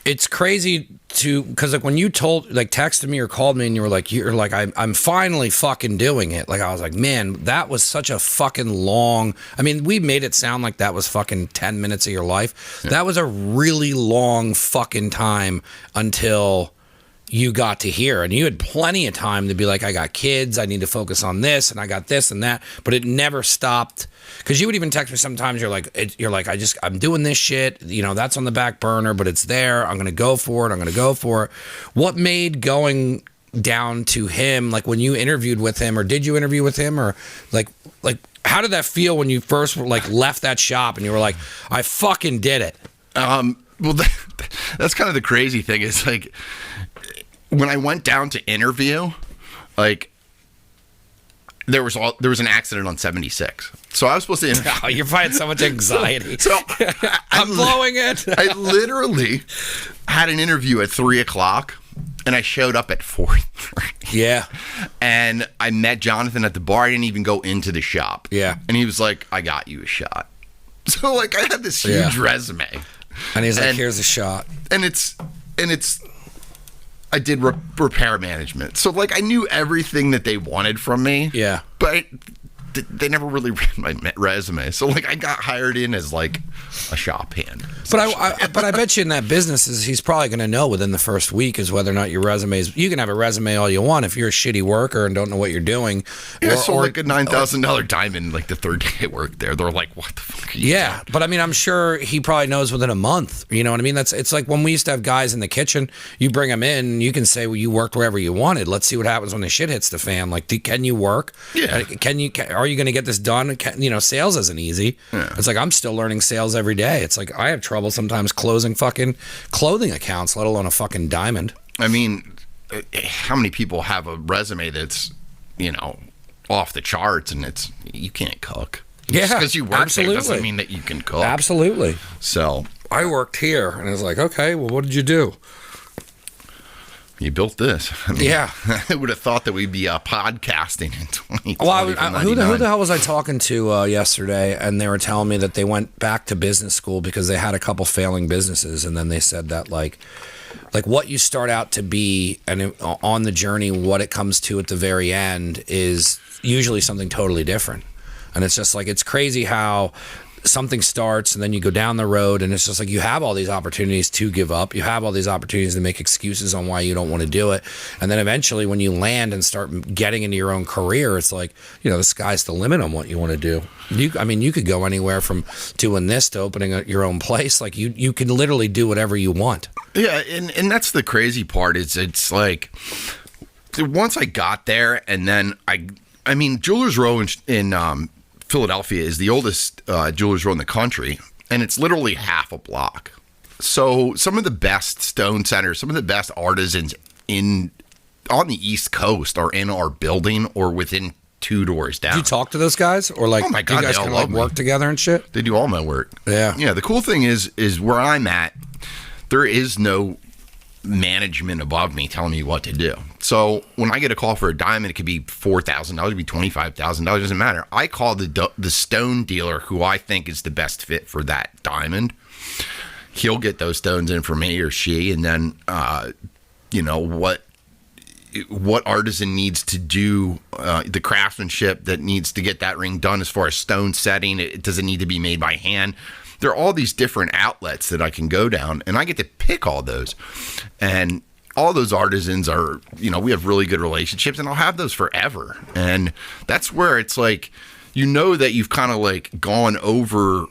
It's crazy because like when you texted me or called me and you're like, I'm finally fucking doing it. Like I was like, man, that was such a fucking long, I mean, we made it sound like that was fucking 10 minutes of your life. Yeah. That was a really long fucking time until you got to here, and you had plenty of time to be like, I got kids, I need to focus on this, and I got this and that, but it never stopped. Because you would even text me sometimes, you're like, I'm doing this shit, you know, that's on the back burner, but it's there, I'm gonna go for it. What made going down to him, like when you interviewed with him, or did you interview with him, or like how did that feel when you first like left that shop and you were like, I fucking did it? Well, that's kind of the crazy thing, is like, when I went down to interview, like there was an accident on 76. So I was supposed to interview. Oh, you're finding so much anxiety. So I'm blowing it. I literally had an interview at 3:00, and I showed up at 4:30. Yeah. And I met Jonathan at the bar. I didn't even go into the shop. Yeah. And he was like, I got you a shot. So like I had this huge resume. And he's like, here's a shot. And it's I did repair management. So, like, I knew everything that they wanted from me. Yeah. But they never really read my resume. So, like, I got hired in as, like, a shop hand. But I bet you in that business, he's probably going to know within the first week is whether or not your resume is. You can have a resume all you want if you're a shitty worker and don't know what you're doing. Yeah, I sold like a $9,000 diamond like the third day I worked there. They're like, what the fuck are you doing? But I mean, I'm sure he probably knows within a month. You know what I mean? It's like when we used to have guys in the kitchen, you bring them in, you can say, well, you worked wherever you wanted. Let's see what happens when the shit hits the fan. Like, can you work? Yeah. Are are you going to get this done? Sales isn't easy. Yeah. It's like, I'm still learning sales every day. It's like, I have trouble sometimes closing fucking clothing accounts, let alone a fucking diamond. I mean, how many people have a resume that's, off the charts, and you can't cook. Yeah, because you work there doesn't mean that you can cook. Absolutely. So I worked here, and I was like, okay, well, what did you do? You built this. I mean, yeah. I would have thought that we'd be podcasting in 2020. Well, who the hell was I talking to yesterday? And they were telling me that they went back to business school because they had a couple failing businesses, and then they said that like what you start out to be, and on the journey, what it comes to at the very end is usually something totally different. And it's just like, it's crazy how something starts and then you go down the road, and it's just like, you have all these opportunities to give up. You have all these opportunities to make excuses on why you don't want to do it. And then eventually when you land and start getting into your own career, it's like, the sky's the limit on what you want to do. You could go anywhere from doing this to opening your own place. Like you can literally do whatever you want. Yeah. And that's the crazy part is it's like, once I got there, and then I mean, Jewelers Row in Philadelphia is the oldest Jewelers Row in the country, and it's literally half a block. So some of the best stone centers, some of the best artisans on the East Coast are in our building or within 2 doors down. Do you talk to those guys, or like, oh my God, do you guys kind of work together and shit? They do all my work. Yeah. Yeah. The cool thing is where I'm at, there is no management above me telling me what to do. So when I get a call for a diamond, it could be $4,000, it could be $25,000, doesn't matter. I call the stone dealer who I think is the best fit for that diamond. He'll get those stones in for me or she, and then what artisan needs to do, the craftsmanship that needs to get that ring done as far as stone setting. It doesn't need to be made by hand. There are all these different outlets that I can go down, and I get to pick all those. And all those artisans are, we have really good relationships, and I'll have those forever. And that's where it's like, that you've kind of like gone over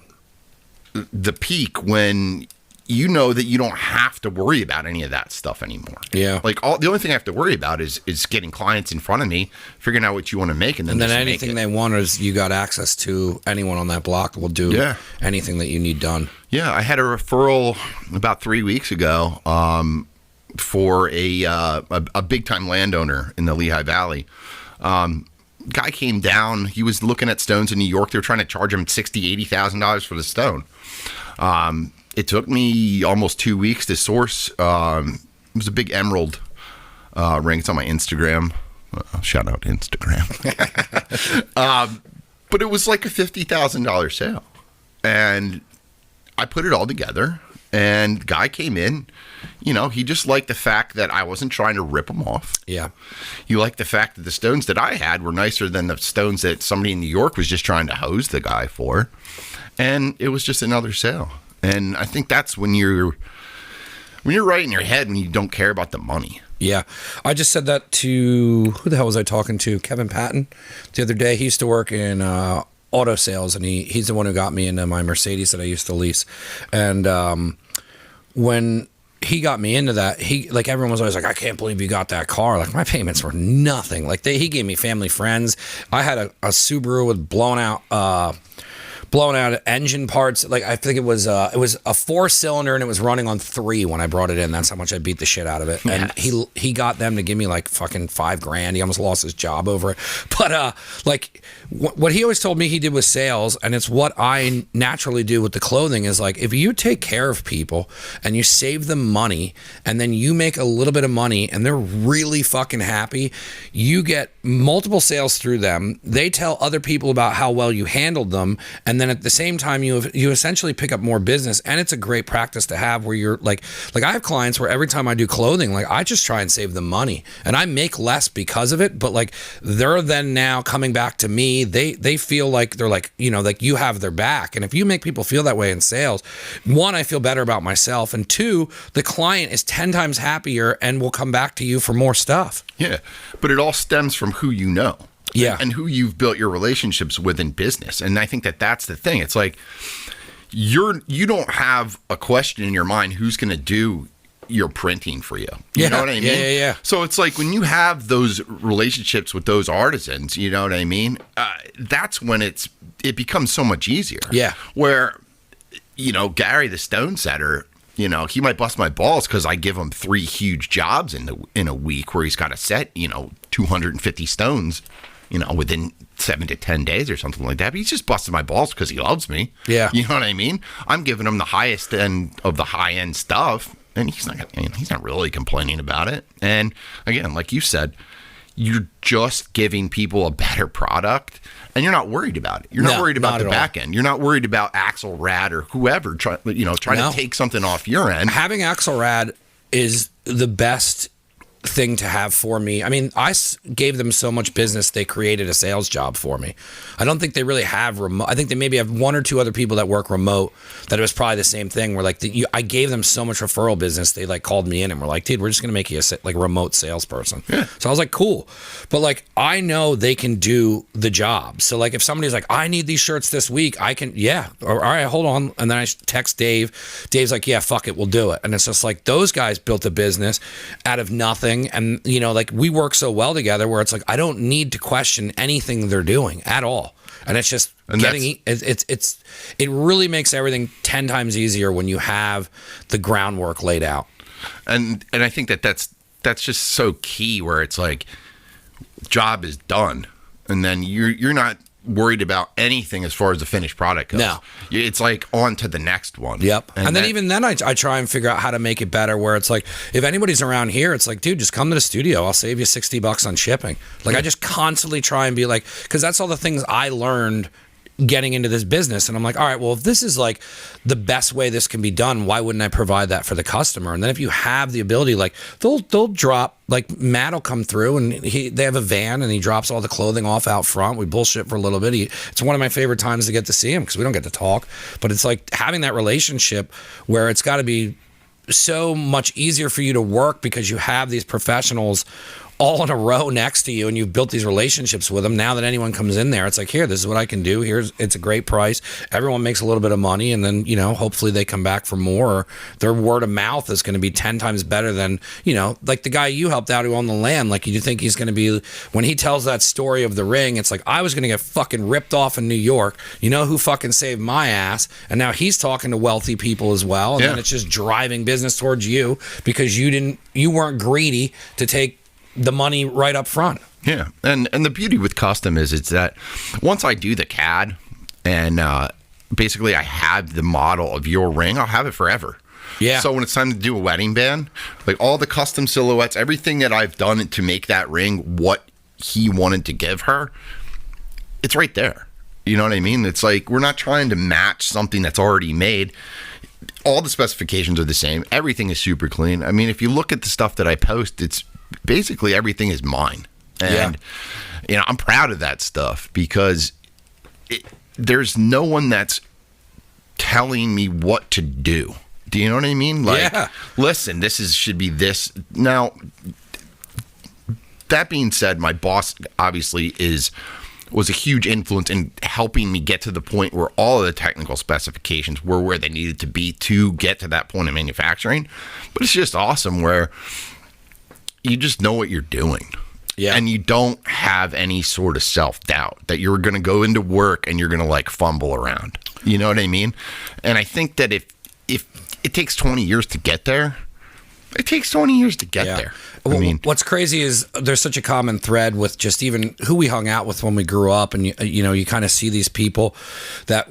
the peak when that you don't have to worry about any of that stuff anymore. Yeah. Like the only thing I have to worry about is getting clients in front of me, figuring out what you want to make, and then anything they want is you got access to. Anyone on that block will do anything that you need done. Yeah. I had a referral about 3 weeks ago for a big time landowner in the Lehigh Valley. Guy came down. He was looking at stones in New York. They were trying to charge him $60,000-$80,000 for the stone. It took me almost 2 weeks to source. It was a big emerald ring. It's on my Instagram. Shout out Instagram. But it was like a $50,000 sale. And I put it all together. And guy came in. He just liked the fact that I wasn't trying to rip him off. Yeah. He liked the fact that the stones that I had were nicer than the stones that somebody in New York was just trying to hose the guy for. And it was just another sale. And I think that's when you're right in your head, when you don't care about the money. Yeah. I just said that to, who the hell was I talking to? Kevin Patton the other day. He used to work in auto sales, and he's the one who got me into my Mercedes that I used to lease. And when he got me into that, everyone was always like, I can't believe you got that car. Like, my payments were nothing. Like, he gave me family friends. I had a Subaru with blown out engine parts. Like, I think it was a 4-cylinder, and it was running on 3 when I brought it in. That's how much I beat the shit out of it. Yes. And he got them to give me like fucking $5,000. He almost lost his job over it. But what he always told me he did with sales, and it's what I naturally do with the clothing, is like, if you take care of people and you save them money, and then you make a little bit of money and they're really fucking happy, you get multiple sales through them. They tell other people about how well you handled them, and then at the same time you essentially pick up more business. And it's a great practice to have, where you're like I have clients where every time I do clothing, like, I just try and save them money, and I make less because of it, but like, they're then now coming back to me. They feel like they're like, like you have their back. And if you make people feel that way in sales, 1, I feel better about myself, and 2, the client is 10 times happier and will come back to you for more stuff. Yeah. But it all stems from who you know. Yeah. And who you've built your relationships with in business. And I think that's the thing. It's like, you don't have a question in your mind who's going to do your printing for you. You know what I mean? Yeah. So it's like when you have those relationships with those artisans, you know what I mean? That's when it becomes so much easier. Yeah. Where, Gary the stone setter, he might bust my balls because I give him 3 huge jobs in a week where he's got to set, 250 stones, within 7 to 10 days or something like that. But he's just busting my balls because he loves me. Yeah. You know what I mean? I'm giving him the highest end of the high end stuff, and he's not really complaining about it. And again, like you said, you're just giving people a better product, and you're not worried about it. You're not worried about the back end. You're not worried about Axelrad or whoever trying to take something off your end. Having Axelrad is the best thing to have for me. I mean, I gave them so much business, they created a sales job for me. I don't think they really have remote. I think they maybe have 1 or 2 other people that work remote that it was probably the same thing where I gave them so much referral business, they like called me in and were like, dude, we're just going to make you a remote salesperson. Yeah. So I was like, cool. But like, I know they can do the job. So like, if somebody's like, I need these shirts this week, I can, all right, hold on. And then I text Dave. Dave's like, yeah, fuck it, we'll do it. And it's just like, those guys built a business out of nothing. And like we work so well together where it's like I don't need to question anything they're doing at all, and it's just it really makes everything 10 times easier when you have the groundwork laid out. And I think that's just so key where it's like job is done, and then you're not worried about anything as far as the finished product goes. No. It's like on to the next one. Yep. And then even then I try and figure out how to make it better where it's like, if anybody's around here, it's like, dude, just come to the studio. I'll save you $60 on shipping. Like I just constantly try and be like, because that's all the things I learned getting into this business. And I'm like, all right, well, if this is like the best way this can be done, why wouldn't I provide that for the customer? And then if you have the ability, like they'll drop, like Matt will come through and they have a van and he drops all the clothing off out front. We bullshit for a little bit. It's one of my favorite times to get to see him because we don't get to talk, but it's like having that relationship where it's got to be so much easier for you to work because you have these professionals all in a row next to you and you've built these relationships with them. Now that anyone comes in there, it's like, here, this is what I can do. It's a great price. Everyone makes a little bit of money, and then, hopefully they come back for more. Their word of mouth is going to be 10 times better than, like the guy you helped out who owned the land. Like, you think he's going to be, when he tells that story of the ring, it's like, I was going to get fucking ripped off in New York. You know who fucking saved my ass? And now he's talking to wealthy people as well. And then it's just driving business towards you because you weren't greedy to take the money right up front. Yeah. And the beauty with custom is it's that once I do the CAD and basically I have the model of your ring, I'll have it forever. Yeah. So when it's time to do a wedding band, like all the custom silhouettes, everything that I've done to make that ring what he wanted to give her, it's right there. You know what I mean? It's like we're not trying to match something that's already made. All the specifications are the same. Everything is super clean. I mean, if you look at the stuff that I post, it's basically everything is mine. And I'm proud of that stuff because there's no one that's telling me what to do. Do you know what I mean? Like, listen, should be this. Now, that being said, my boss obviously was a huge influence in helping me get to the point where all of the technical specifications were where they needed to be to get to that point of manufacturing. But it's just awesome where you just know what you're doing. Yeah. And you don't have any sort of self-doubt that you're going to go into work and you're going to like fumble around. You know what I mean? And I think that if it takes 20 years to get there, it takes 20 years to get there. I mean, what's crazy is there's such a common thread with just even who we hung out with when we grew up. And, you kind of see these people that,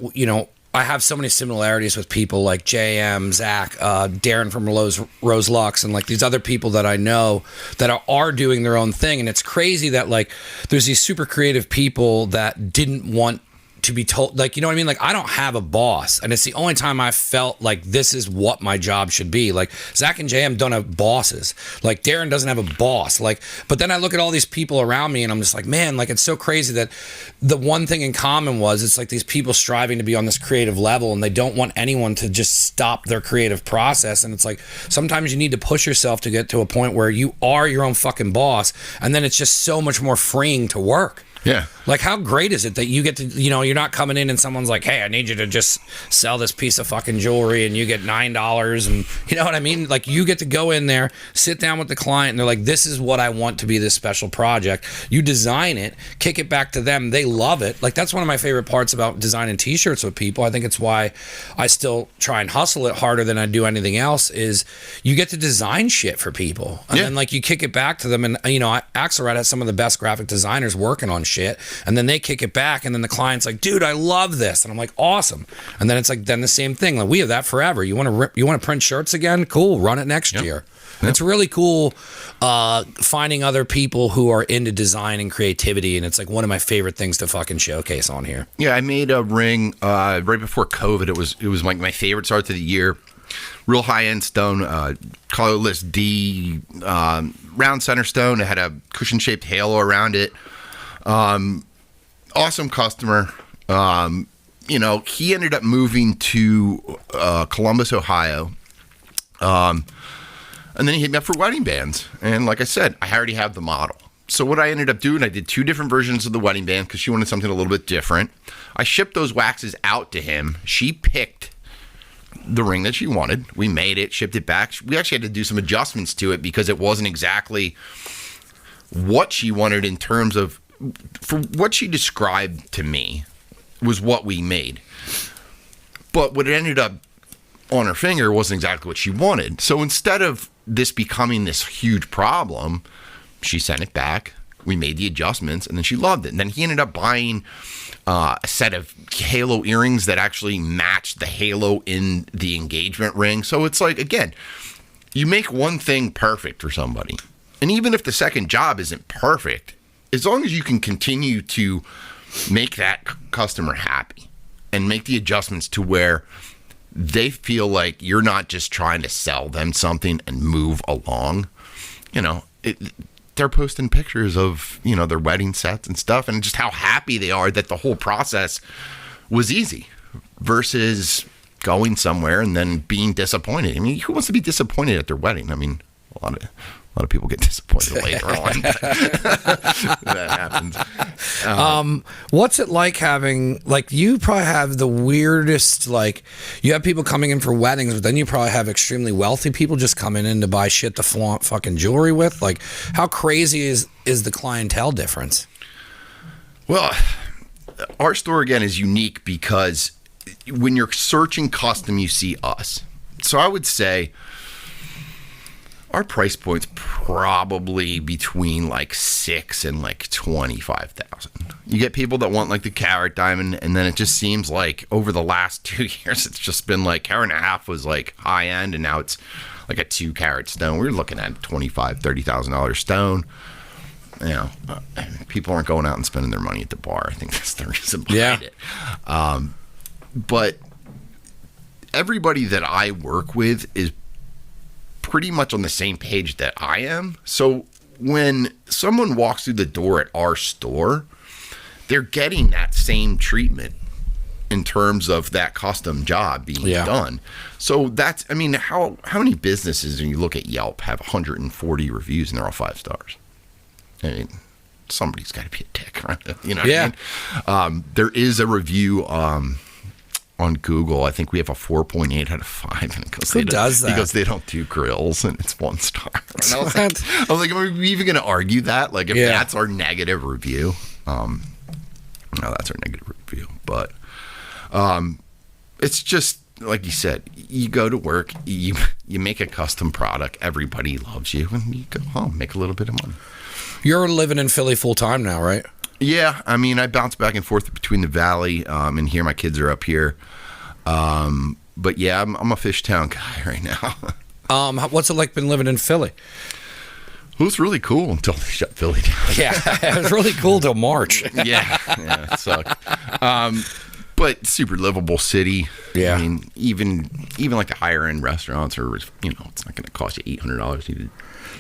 I have so many similarities with people like JM, Zach, Darren from Rose Lux, and like these other people that I know that are doing their own thing. And it's crazy that like there's these super creative people that didn't want to be told, like, you know what I mean? Like, I don't have a boss, and it's the only time I felt like this is what my job should be. Like, Zach and JM don't have bosses. Like, Darren doesn't have a boss. Like, but then I look at all these people around me, and I'm just like, man, like, it's so crazy that the one thing in common was it's like these people striving to be on this creative level, and they don't want anyone to just stop their creative process. And it's like, sometimes you need to push yourself to get to a point where you are your own fucking boss, and then it's just so much more freeing to work. Yeah. Like, how great is it that you get to, you're not coming in and someone's like, hey, I need you to just sell this piece of fucking jewelry and you get $9 and you know what I mean? Like, you get to go in there, sit down with the client and they're like, this is what I want to be this special project. You design it, kick it back to them. They love it. Like, that's one of my favorite parts about designing t-shirts with people. I think it's why I still try and hustle it harder than I do anything else is you get to design shit for people. And then like you kick it back to them and, Axelrad has some of the best graphic designers working on shit. And then they kick it back and then the client's like, dude, I love this. And I'm like, awesome. And then it's like, then the same thing. Like, we have that forever. You want to print shirts again? Cool. Run it next year. It's really cool finding other people who are into design and creativity, and it's like one of my favorite things to fucking showcase on here. Yeah, I made a ring right before COVID. It was like my favorite start to the year. Real high-end stone, colorless D, round center stone. It had a cushion-shaped halo around it. Awesome customer. He ended up moving to Columbus, Ohio. And then he hit me up for wedding bands. And like I said, I already have the model. So what I ended up doing, I did 2 different versions of the wedding band because she wanted something a little bit different. I shipped those waxes out to him. She picked the ring that she wanted. We made it, shipped it back. We actually had to do some adjustments to it because it wasn't exactly what she wanted in terms of, for what she described to me was what we made. But what it ended up on her finger wasn't exactly what she wanted. So instead of this becoming this huge problem, she sent it back. We made the adjustments, and then she loved it. And then he ended up buying a set of halo earrings that actually matched the halo in the engagement ring. So it's like, again, you make one thing perfect for somebody. And even if the second job isn't perfect, as long as you can continue to make that customer happy and make the adjustments to where they feel like you're not just trying to sell them something and move along. They're posting pictures of, their wedding sets and stuff and just how happy they are that the whole process was easy versus going somewhere and then being disappointed. I mean, who wants to be disappointed at their wedding? I mean, a lot of people get disappointed later on. That happens. What's it like having, like, you probably have the weirdest, like, you have people coming in for weddings, but then you probably have extremely wealthy people just coming in to buy shit to flaunt fucking jewelry with. Like, how crazy is the clientele difference? Well, our store, again, is unique because when you're searching custom, you see us. So I would say our price point's probably between like $6,000 and like $25,000. You get people that want like the carat diamond, and then it just seems like over the last 2 years, it's just been like carat and a half was like high end, and now it's like a 2 carat stone. We're looking at $25,000, $30,000 stone. People aren't going out and spending their money at the bar. I think that's the reason behind it. But everybody that I work with is pretty much on the same page that I am. So when someone walks through the door at our store, they're getting that same treatment in terms of that custom job being done. So that's, I mean, how many businesses, when you look at Yelp, have 140 reviews and they're all 5 stars? I mean, somebody's got to be a dick, right? What I mean? There is a review on Google. I think we have a 4.8 out of 5. And it goes, who does that? Because they don't do grills, and it's 1 star. And I was like, are we even going to argue that? Like, if that's our negative review, no, that's our negative review. But it's just like you said. You go to work, you make a custom product, everybody loves you, and you go home, make a little bit of money. You're living in Philly full time now, right? Yeah, I mean, I bounce back and forth between the valley and here. My kids are up here. But yeah, I'm a Fishtown guy right now. What's it like been living in Philly? It was really cool until they shut Philly down. Yeah, it was really cool till March. yeah, it sucked. But super livable city. Yeah. I mean, even like the higher end restaurants are, it's not going to cost you $800 either.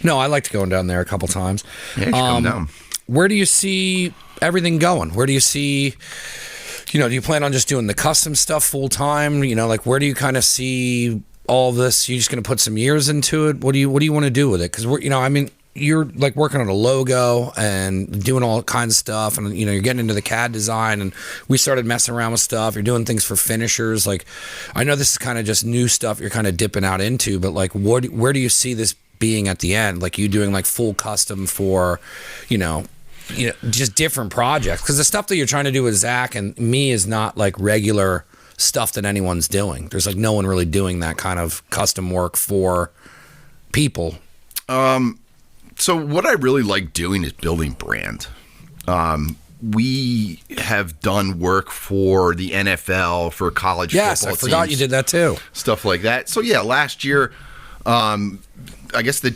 No, I liked going down there a couple times. Yeah, you should come down. Where do you see everything going? Where do you see, do you plan on just doing the custom stuff full time? Like, where do you kind of see all this? You just going to put some years into it? What do you want to do with it? Because you're like working on a logo and doing all kinds of stuff, and you're getting into the CAD design, and we started messing around with stuff. You're doing things for finishers. Like, I know this is kind of just new stuff you're kind of dipping out into, but like, where do you see this being at the end? Like, you doing like full custom for, just different projects? Because the stuff that you're trying to do with Zach and me is not like regular stuff that anyone's doing. There's like no one really doing that kind of custom work for people. So what I really like doing is building brand. We have done work for the NFL, for college football teams. Yes, I forgot you did that too. Stuff like that. So yeah, last year, I guess the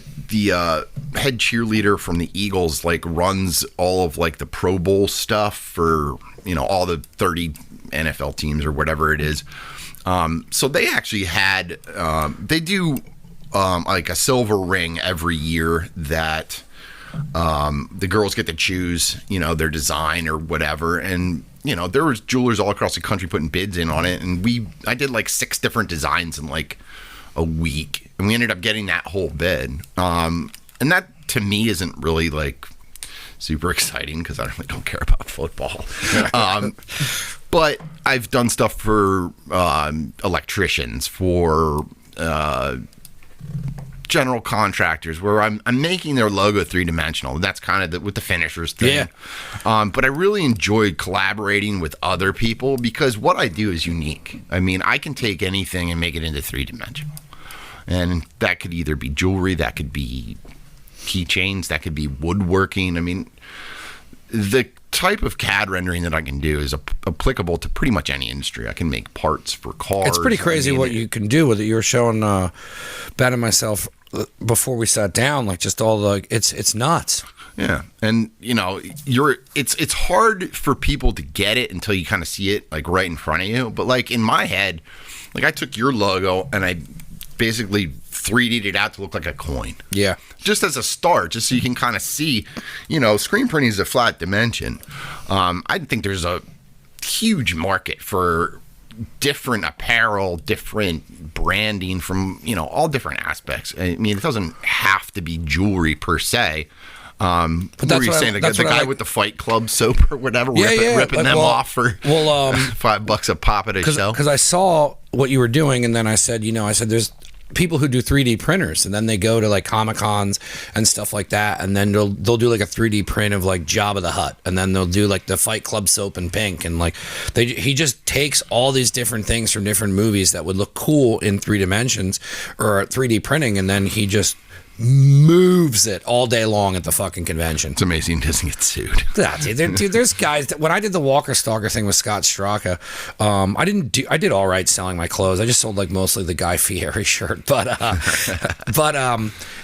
head cheerleader from the Eagles like runs all of like the Pro Bowl stuff for all the 30 NFL teams or whatever it is. So they actually had they do like a silver ring every year that the girls get to choose their design or whatever, and there was jewelers all across the country putting bids in on it, and I did like 6 different designs in like a week, and we ended up getting that whole bid. And that to me isn't really like super exciting because I really don't care about football. But I've done stuff for electricians, for general contractors, where I'm making their logo 3-dimensional. That's kind of with the finishers thing. Yeah. But I really enjoyed collaborating with other people because what I do is unique. I mean, I can take anything and make it into 3-dimensional. And that could either be jewelry, that could be keychains, that could be woodworking. I mean, the type of CAD rendering that I can do is applicable to pretty much any industry. I can make parts for cars. It's pretty crazy what you can do with it. You were showing Ben and myself before we sat down, like just all the it's nuts. Yeah, and it's hard for people to get it until you kind of see it like right in front of you. But like in my head, like I took your logo and I basically 3D'd it out to look like a coin. Yeah. Just as a start, just so you can kind of see, screen printing is a flat dimension. I think there's a huge market for different apparel, different branding from, all different aspects. I mean, it doesn't have to be jewelry per se. But that's what you're saying, the guy with the Fight Club soap or whatever, ripping them off for $5 a pop at a show. Because I saw what you were doing, and then I said, there's people who do 3D printers, and then they go to like Comic-Cons and stuff like that, and then they'll do like a 3D print of like Jabba the Hutt, and then they'll do like the Fight Club soap in pink, and like he just takes all these different things from different movies that would look cool in 3 dimensions or 3D printing, and then he just moves it all day long at the fucking convention. It's amazing he doesn't get sued. Yeah, dude, there's guys when I did the Walker Stalker thing with Scott Straka, I did all right selling my clothes. I just sold like mostly the Guy Fieri shirt, but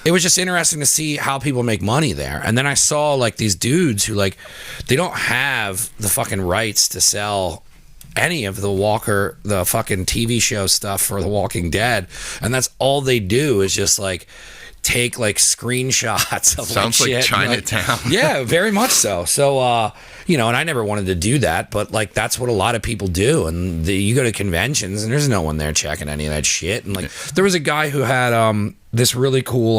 it was just interesting to see how people make money there. And then I saw like these dudes who like they don't have the fucking rights to sell any of the fucking TV show stuff for The Walking Dead, and that's all they do is just like take like screenshots of sounds like shit. Chinatown. Yeah, very much so. So and I never wanted to do that, but like that's what a lot of people do. And you go to conventions and there's no one there checking any of that shit. And like there was a guy who had this really cool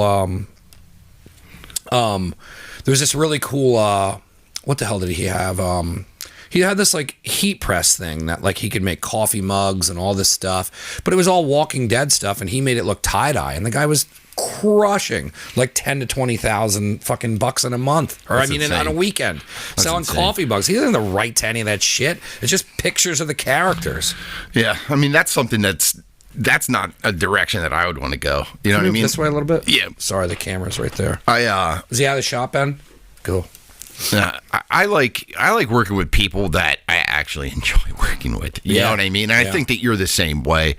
what the hell did he have? He had this like heat press thing that like he could make coffee mugs and all this stuff, but it was all Walking Dead stuff, and he made it look tie-dye, and the guy was crushing like 10 to 20,000 fucking bucks in a month, or on a weekend. That's selling insane. Coffee mugs. He doesn't have the right to any of that shit. It's just pictures of the characters. Yeah, I mean that's something that's not a direction that I would want to go. You know what I mean? This way a little bit. Yeah. Sorry, the camera's right there. Is he out of the shop, Ben? Cool. I like working with people that I actually enjoy working with. You know what I mean? And I think that you're the same way.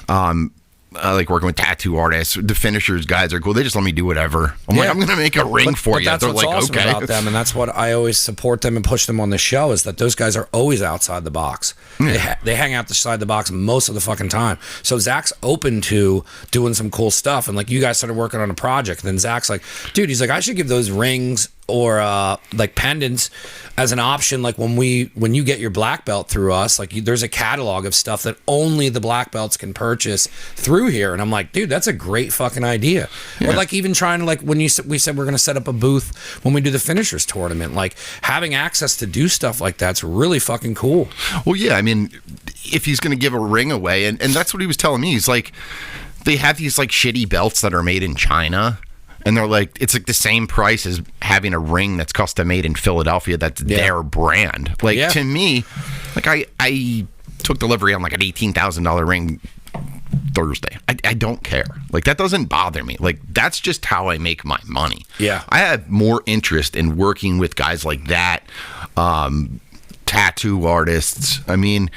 I like working with tattoo artists. The finishers guys are cool. They just let me do whatever. I'm like, I'm going to make a ring for you. That's They're what's like, awesome okay. about them, and that's what I always support them and push them on the show, is that those guys are always outside the box. Yeah. They hang out outside the box most of the fucking time. So Zach's open to doing some cool stuff, and like you guys started working on a project, and then Zach's like, dude, he's like, I should give those rings like pendants as an option. Like when you get your black belt through us, like there's a catalog of stuff that only the black belts can purchase through here. And I'm like, dude, that's a great fucking idea. Or like even trying to, like when we said we're going to set up a booth when we do the finishers tournament, like having access to do stuff like that's really fucking cool. Well, yeah, I mean, if he's going to give a ring away, and that's what he was telling me. He's like, they have these like shitty belts that are made in China, and they're like, it's like the same price as having a ring that's custom made in Philadelphia. That's their brand. Like to me, like I took delivery on like an $18,000 ring Thursday. I don't care. Like that doesn't bother me. Like that's just how I make my money. Yeah. I have more interest in working with guys like that, tattoo artists. I mean,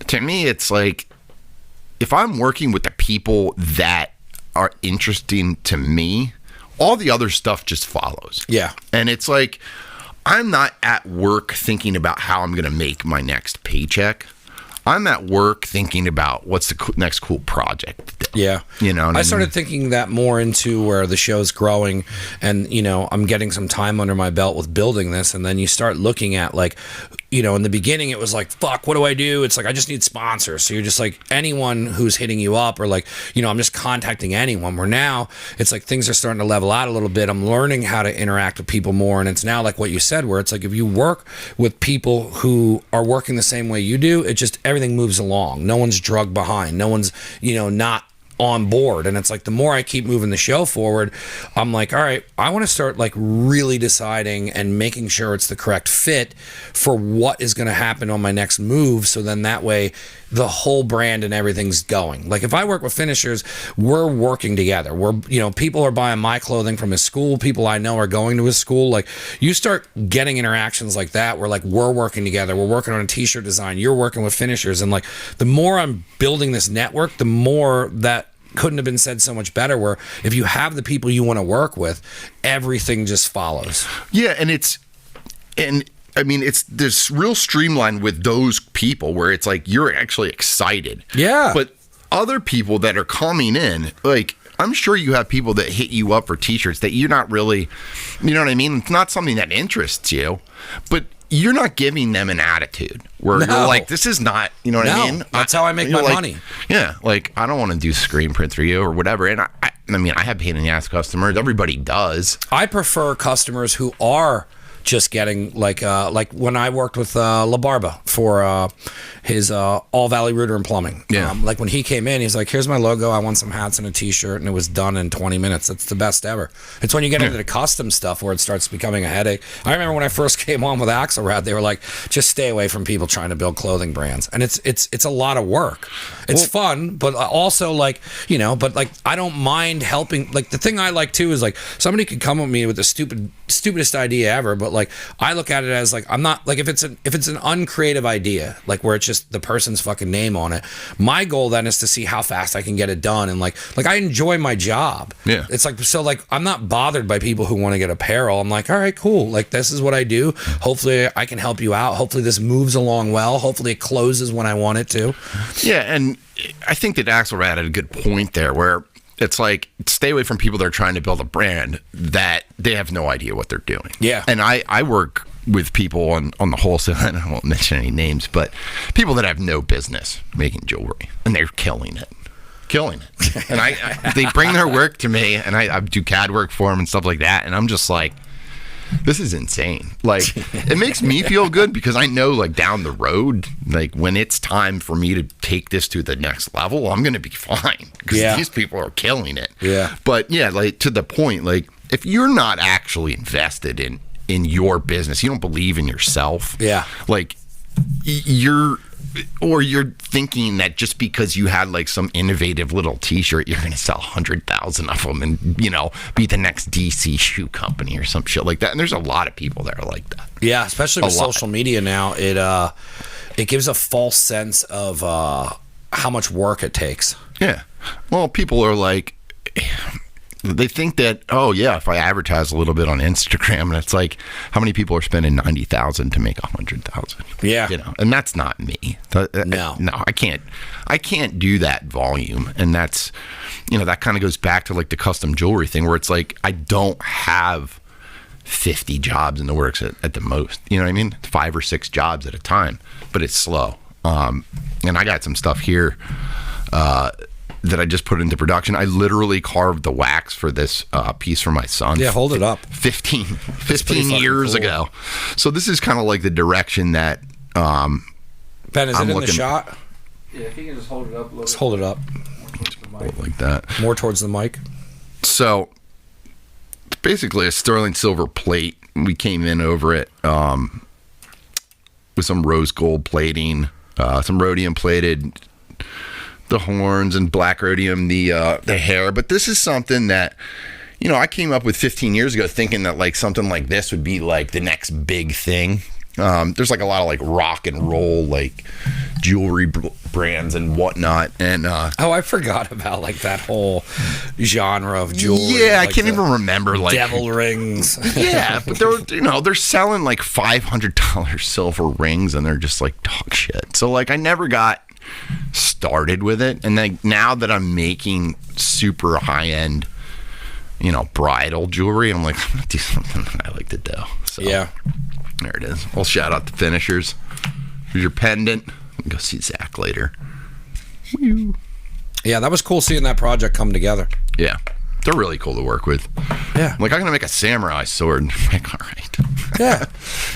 to me, it's like if I'm working with the people that are interesting to me, all the other stuff just follows. Yeah. And it's like I'm not at work thinking about how I'm going to make my next paycheck. I'm at work thinking about what's the next cool project. Yeah. You know, I started thinking that more into where the show's growing and, you know, I'm getting some time under my belt with building this. And then you start looking at like, you know, in the beginning it was like, fuck, what do I do? It's like, I just need sponsors. So you're just like anyone who's hitting you up or like, you know, I'm just contacting anyone, where now it's like things are starting to level out a little bit. I'm learning how to interact with people more. And it's now like what you said, where it's like, if you work with people who are working the same way you do, it just, everything moves along. No one's drugged behind. No one's, you know, not on board. And it's like the more I keep moving the show forward, I'm like, all right, I want to start like really deciding and making sure it's the correct fit for what is going to happen on my next move. So then that way the whole brand and everything's going. Like if I work with finishers, we're working together. We're, you know, people are buying my clothing from his school. People I know are going to his school. Like you start getting interactions like that where like we're working together. We're working on a t-shirt design. You're working with finishers. And like the more I'm building this network, the more that couldn't have been said so much better, where if you have the people you want to work with, everything just follows. Yeah. And I mean, it's this real streamline with those people where it's like you're actually excited. Yeah. But other people that are coming in, like I'm sure you have people that hit you up for t-shirts that you're not really, you know what I mean? It's not something that interests you, but you're not giving them an attitude where you're like, this is not, you know what I mean? That's how I make my money. Yeah. Like, I don't want to do screen prints for you or whatever. And I mean, I have pain in the ass customers. Everybody does. I prefer customers who are just getting like when I worked with La Barba for his All Valley Rooter and Plumbing. Yeah. Like when he came in, he's like, here's my logo. I want some hats and a t-shirt. And it was done in 20 minutes. That's the best ever. It's when you get into the custom stuff where it starts becoming a headache. I remember when I first came on with Axelrad, they were like, just stay away from people trying to build clothing brands. And it's a lot of work. It's fun, but also like, you know, but like, I don't mind helping. Like the thing I like too is like somebody could come with me with the stupidest idea ever, but like I look at it as like, I'm not like, if it's an uncreative idea, like where it's just the person's fucking name on it, my goal then is to see how fast I can get it done. And like I enjoy my job. Yeah. It's like, so like I'm not bothered by people who want to get apparel. I'm like, all right, cool, like this is what I do. Hopefully I can help you out. Hopefully this moves along well. Hopefully it closes when I want it to. Yeah. And I think that Axelrad had a good point there where it's like, stay away from people that are trying to build a brand that they have no idea what they're doing. Yeah. And I work with people on the wholesale, and I won't mention any names, but people that have no business making jewelry, and they're killing it. And they bring their work to me, and I do CAD work for them and stuff like that, and I'm just like, this is insane. Like, it makes me feel good because I know, like, down the road, like, when it's time for me to take this to the next level, I'm going to be fine because these people are killing it. Yeah. But, yeah, like, to the point, like, if you're not actually invested in your business, you don't believe in yourself. Yeah. Like, you're thinking that just because you had like some innovative little t-shirt, you're going to sell 100,000 of them and, you know, be the next DC shoe company or some shit like that. And there's a lot of people that are like that. Yeah. Especially with social media now, it gives a false sense of how much work it takes. Yeah. Well, people are like, they think that, oh yeah, if I advertise a little bit on Instagram, and it's like, how many people are spending 90,000 to make 100,000? Yeah, you know, and that's not me. No, I can't do that volume, and that's, you know, that kind of goes back to like the custom jewelry thing, where it's like I don't have 50 jobs in the works at the most. You know what I mean? 5 or 6 jobs at a time, but it's slow. And I got some stuff here that I just put into production. I literally carved the wax for this piece for my son. Yeah, hold it up. 15 years ago. So this is kind of like the direction that Ben, is it in the shot? Yeah, if you can just hold it up a little. Let's hold it up. Like that. More towards the mic. So it's basically a sterling silver plate. We came in over it with some rose gold plating, some rhodium plated the horns, and black rhodium the hair. But this is something that, you know, I came up with 15 years ago thinking that like something like this would be like the next big thing. There's like a lot of like rock and roll like jewelry brands and whatnot, and I forgot about like that whole genre of jewelry. Yeah, like I can't even remember like devil rings. Yeah, but they're selling like $500 silver rings, and they're just like dog shit. So like I never got started with it, and then now that I'm making super high end, you know, bridal jewelry, I'm like, I'm gonna do something that I like to do. So yeah. There it is. Well, shout out to finishers. Here's your pendant. Go see Zach later. Woo. Yeah, that was cool seeing that project come together. Yeah. They're really cool to work with. Yeah. Like, I'm going to make a samurai sword. I'm like, all right. Yeah.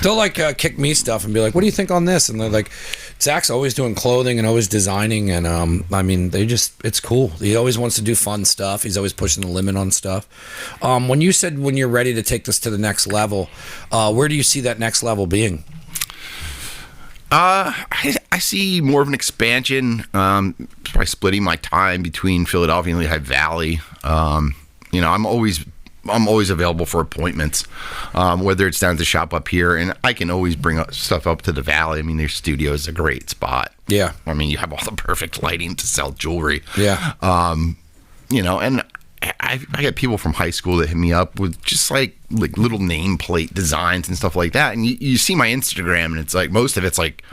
They'll like kick me stuff and be like, what do you think on this? And they're like, Zach's always doing clothing and always designing. And I mean, it's cool. He always wants to do fun stuff. He's always pushing the limit on stuff. When you said when you're ready to take this to the next level, where do you see that next level being? I see more of an expansion, probably splitting my time between Philadelphia and Lehigh Valley. You know, I'm always available for appointments, whether it's down to the shop up here, and I can always bring stuff up to the Valley. I mean, their studio is a great spot. Yeah. I mean, you have all the perfect lighting to sell jewelry. Yeah. You know, and I get people from high school that hit me up with just like little nameplate designs and stuff like that. And you see my Instagram, and it's like most of it's like,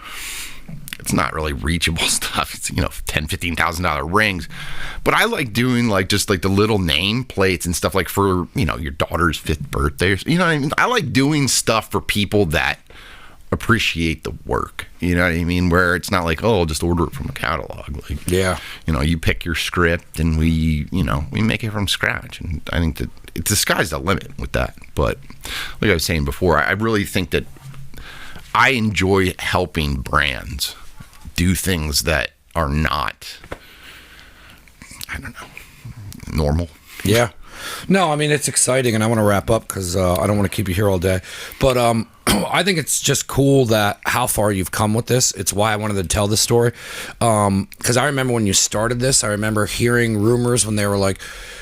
it's not really reachable stuff. It's, you know, $10,000, $15,000 rings. But I like doing like just like the little nameplates and stuff like for, you know, your daughter's 5th birthday. You know what I mean? I like doing stuff for people that appreciate the work. You know what I mean? Where it's not like, oh, just order it from a catalog. Like, yeah, you know, you pick your script and we make it from scratch. And I think that the sky's the limit with that. But like I was saying before, I really think that I enjoy helping brands do things that are not, I don't know, normal. Yeah. No, I mean, it's exciting, and I want to wrap up because I don't want to keep you here all day. But I think it's just cool that how far you've come with this. It's why I wanted to tell this story. Because I remember when you started this, I remember hearing rumors when they were like,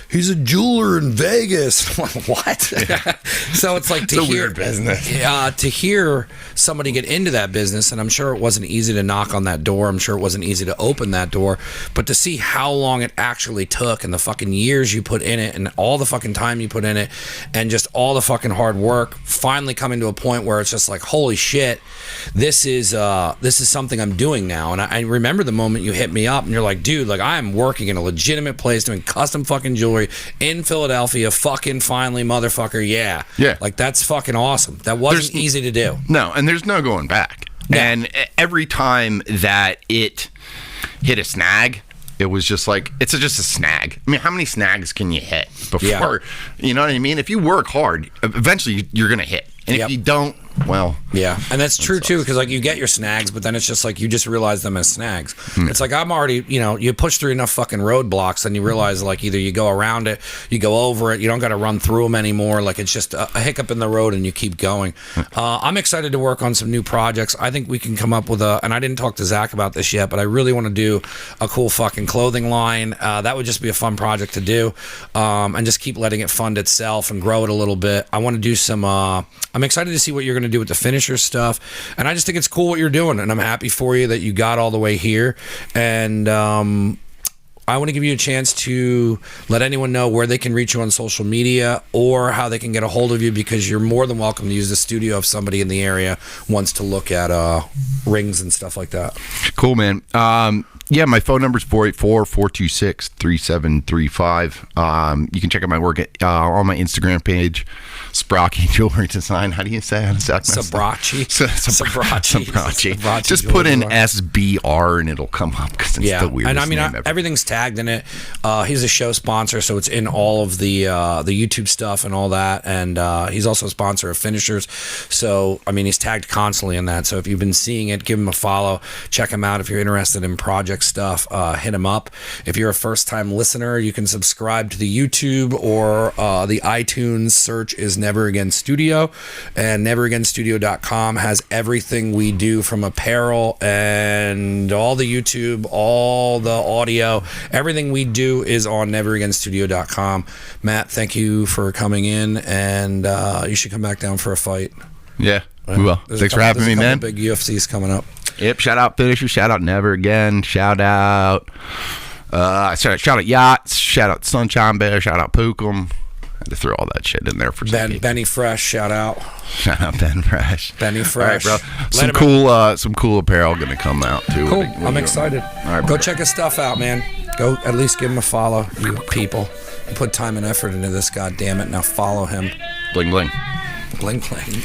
he's a jeweler in Vegas. I'm like, what? Yeah. So it's like it's a weird business. To hear somebody get into that business, and I'm sure it wasn't easy to knock on that door. I'm sure it wasn't easy to open that door. But to see how long it actually took and the fucking years you put in it and all the fucking time you put in it and just all the fucking hard work, finally coming to a point where it's just like, holy shit, this is something I'm doing now. And I remember the moment you hit me up and you're like, dude, like I am working in a legitimate place doing custom fucking jewelry in Philadelphia, fucking finally, motherfucker, yeah. Like that's fucking awesome. That wasn't easy to do. No, and there's no going back. No. And every time that it hit a snag, it was just like, it's just a snag. I mean, how many snags can you hit before, you know what I mean? If you work hard, eventually you're going to hit. And if you don't, well, yeah, and that's true too, because like you get your snags, but then it's just like you just realize them as snags. It's like I'm already, you know, you push through enough fucking roadblocks, and you realize like either you go around it, you go over it, you don't got to run through them anymore. Like it's just a hiccup in the road, and you keep going. I'm excited to work on some new projects. I think we can come up with and I didn't talk to Zach about this yet, but I really want to do a cool fucking clothing line. That would just be a fun project to do, and just keep letting it fund itself and grow it a little bit. I want to do some. I'm excited to see what you're going to do with the finisher stuff, and I just think it's cool what you're doing, and I'm happy for you that you got all the way here. And I want to give you a chance to let anyone know where they can reach you on social media or how they can get a hold of you, because you're more than welcome to use the studio if somebody in the area wants to look at rings and stuff like that. Cool, man. Yeah, my phone number is 484-426-3735. You can check out my work on my Instagram page, Sbrocchi Jewelry Design. How do you say it? Sbarochie. Sbarochie. Just put in SBR and it'll come up because it's the weirdest and I mean, name ever. everything's tagged in it. He's a show sponsor, so it's in all of the YouTube stuff and all that. And he's also a sponsor of Finishers. So, I mean, he's tagged constantly in that. So if you've been seeing it, give him a follow. Check him out if you're interested in project stuff. Hit him up. If you're a first-time listener, you can subscribe to the YouTube or the iTunes. Search is Never Again Studio, and neveragainstudio.com has everything we do, from apparel and all the YouTube, all the audio. Everything we do is on neveragainstudio.com. Matt, thank you for coming in, and you should come back down for a fight. Yeah, we will. Thanks for having me, man. Big UFCs coming up. Yep. Shout out Finisher. Shout out Never Again. Shout out Yachts. Shout out Sunshine Bear. Shout out Pookum. I had to throw all that shit in there for Benny Fresh. Shout out. Shout out Ben Fresh. Benny Fresh. All right, bro. Some cool apparel gonna come out too. Cool. I'm excited. All right, go check his stuff out, man. Go at least give him a follow, you people. You put time and effort into this. God damn it. Now follow him. Bling bling. Bling bling.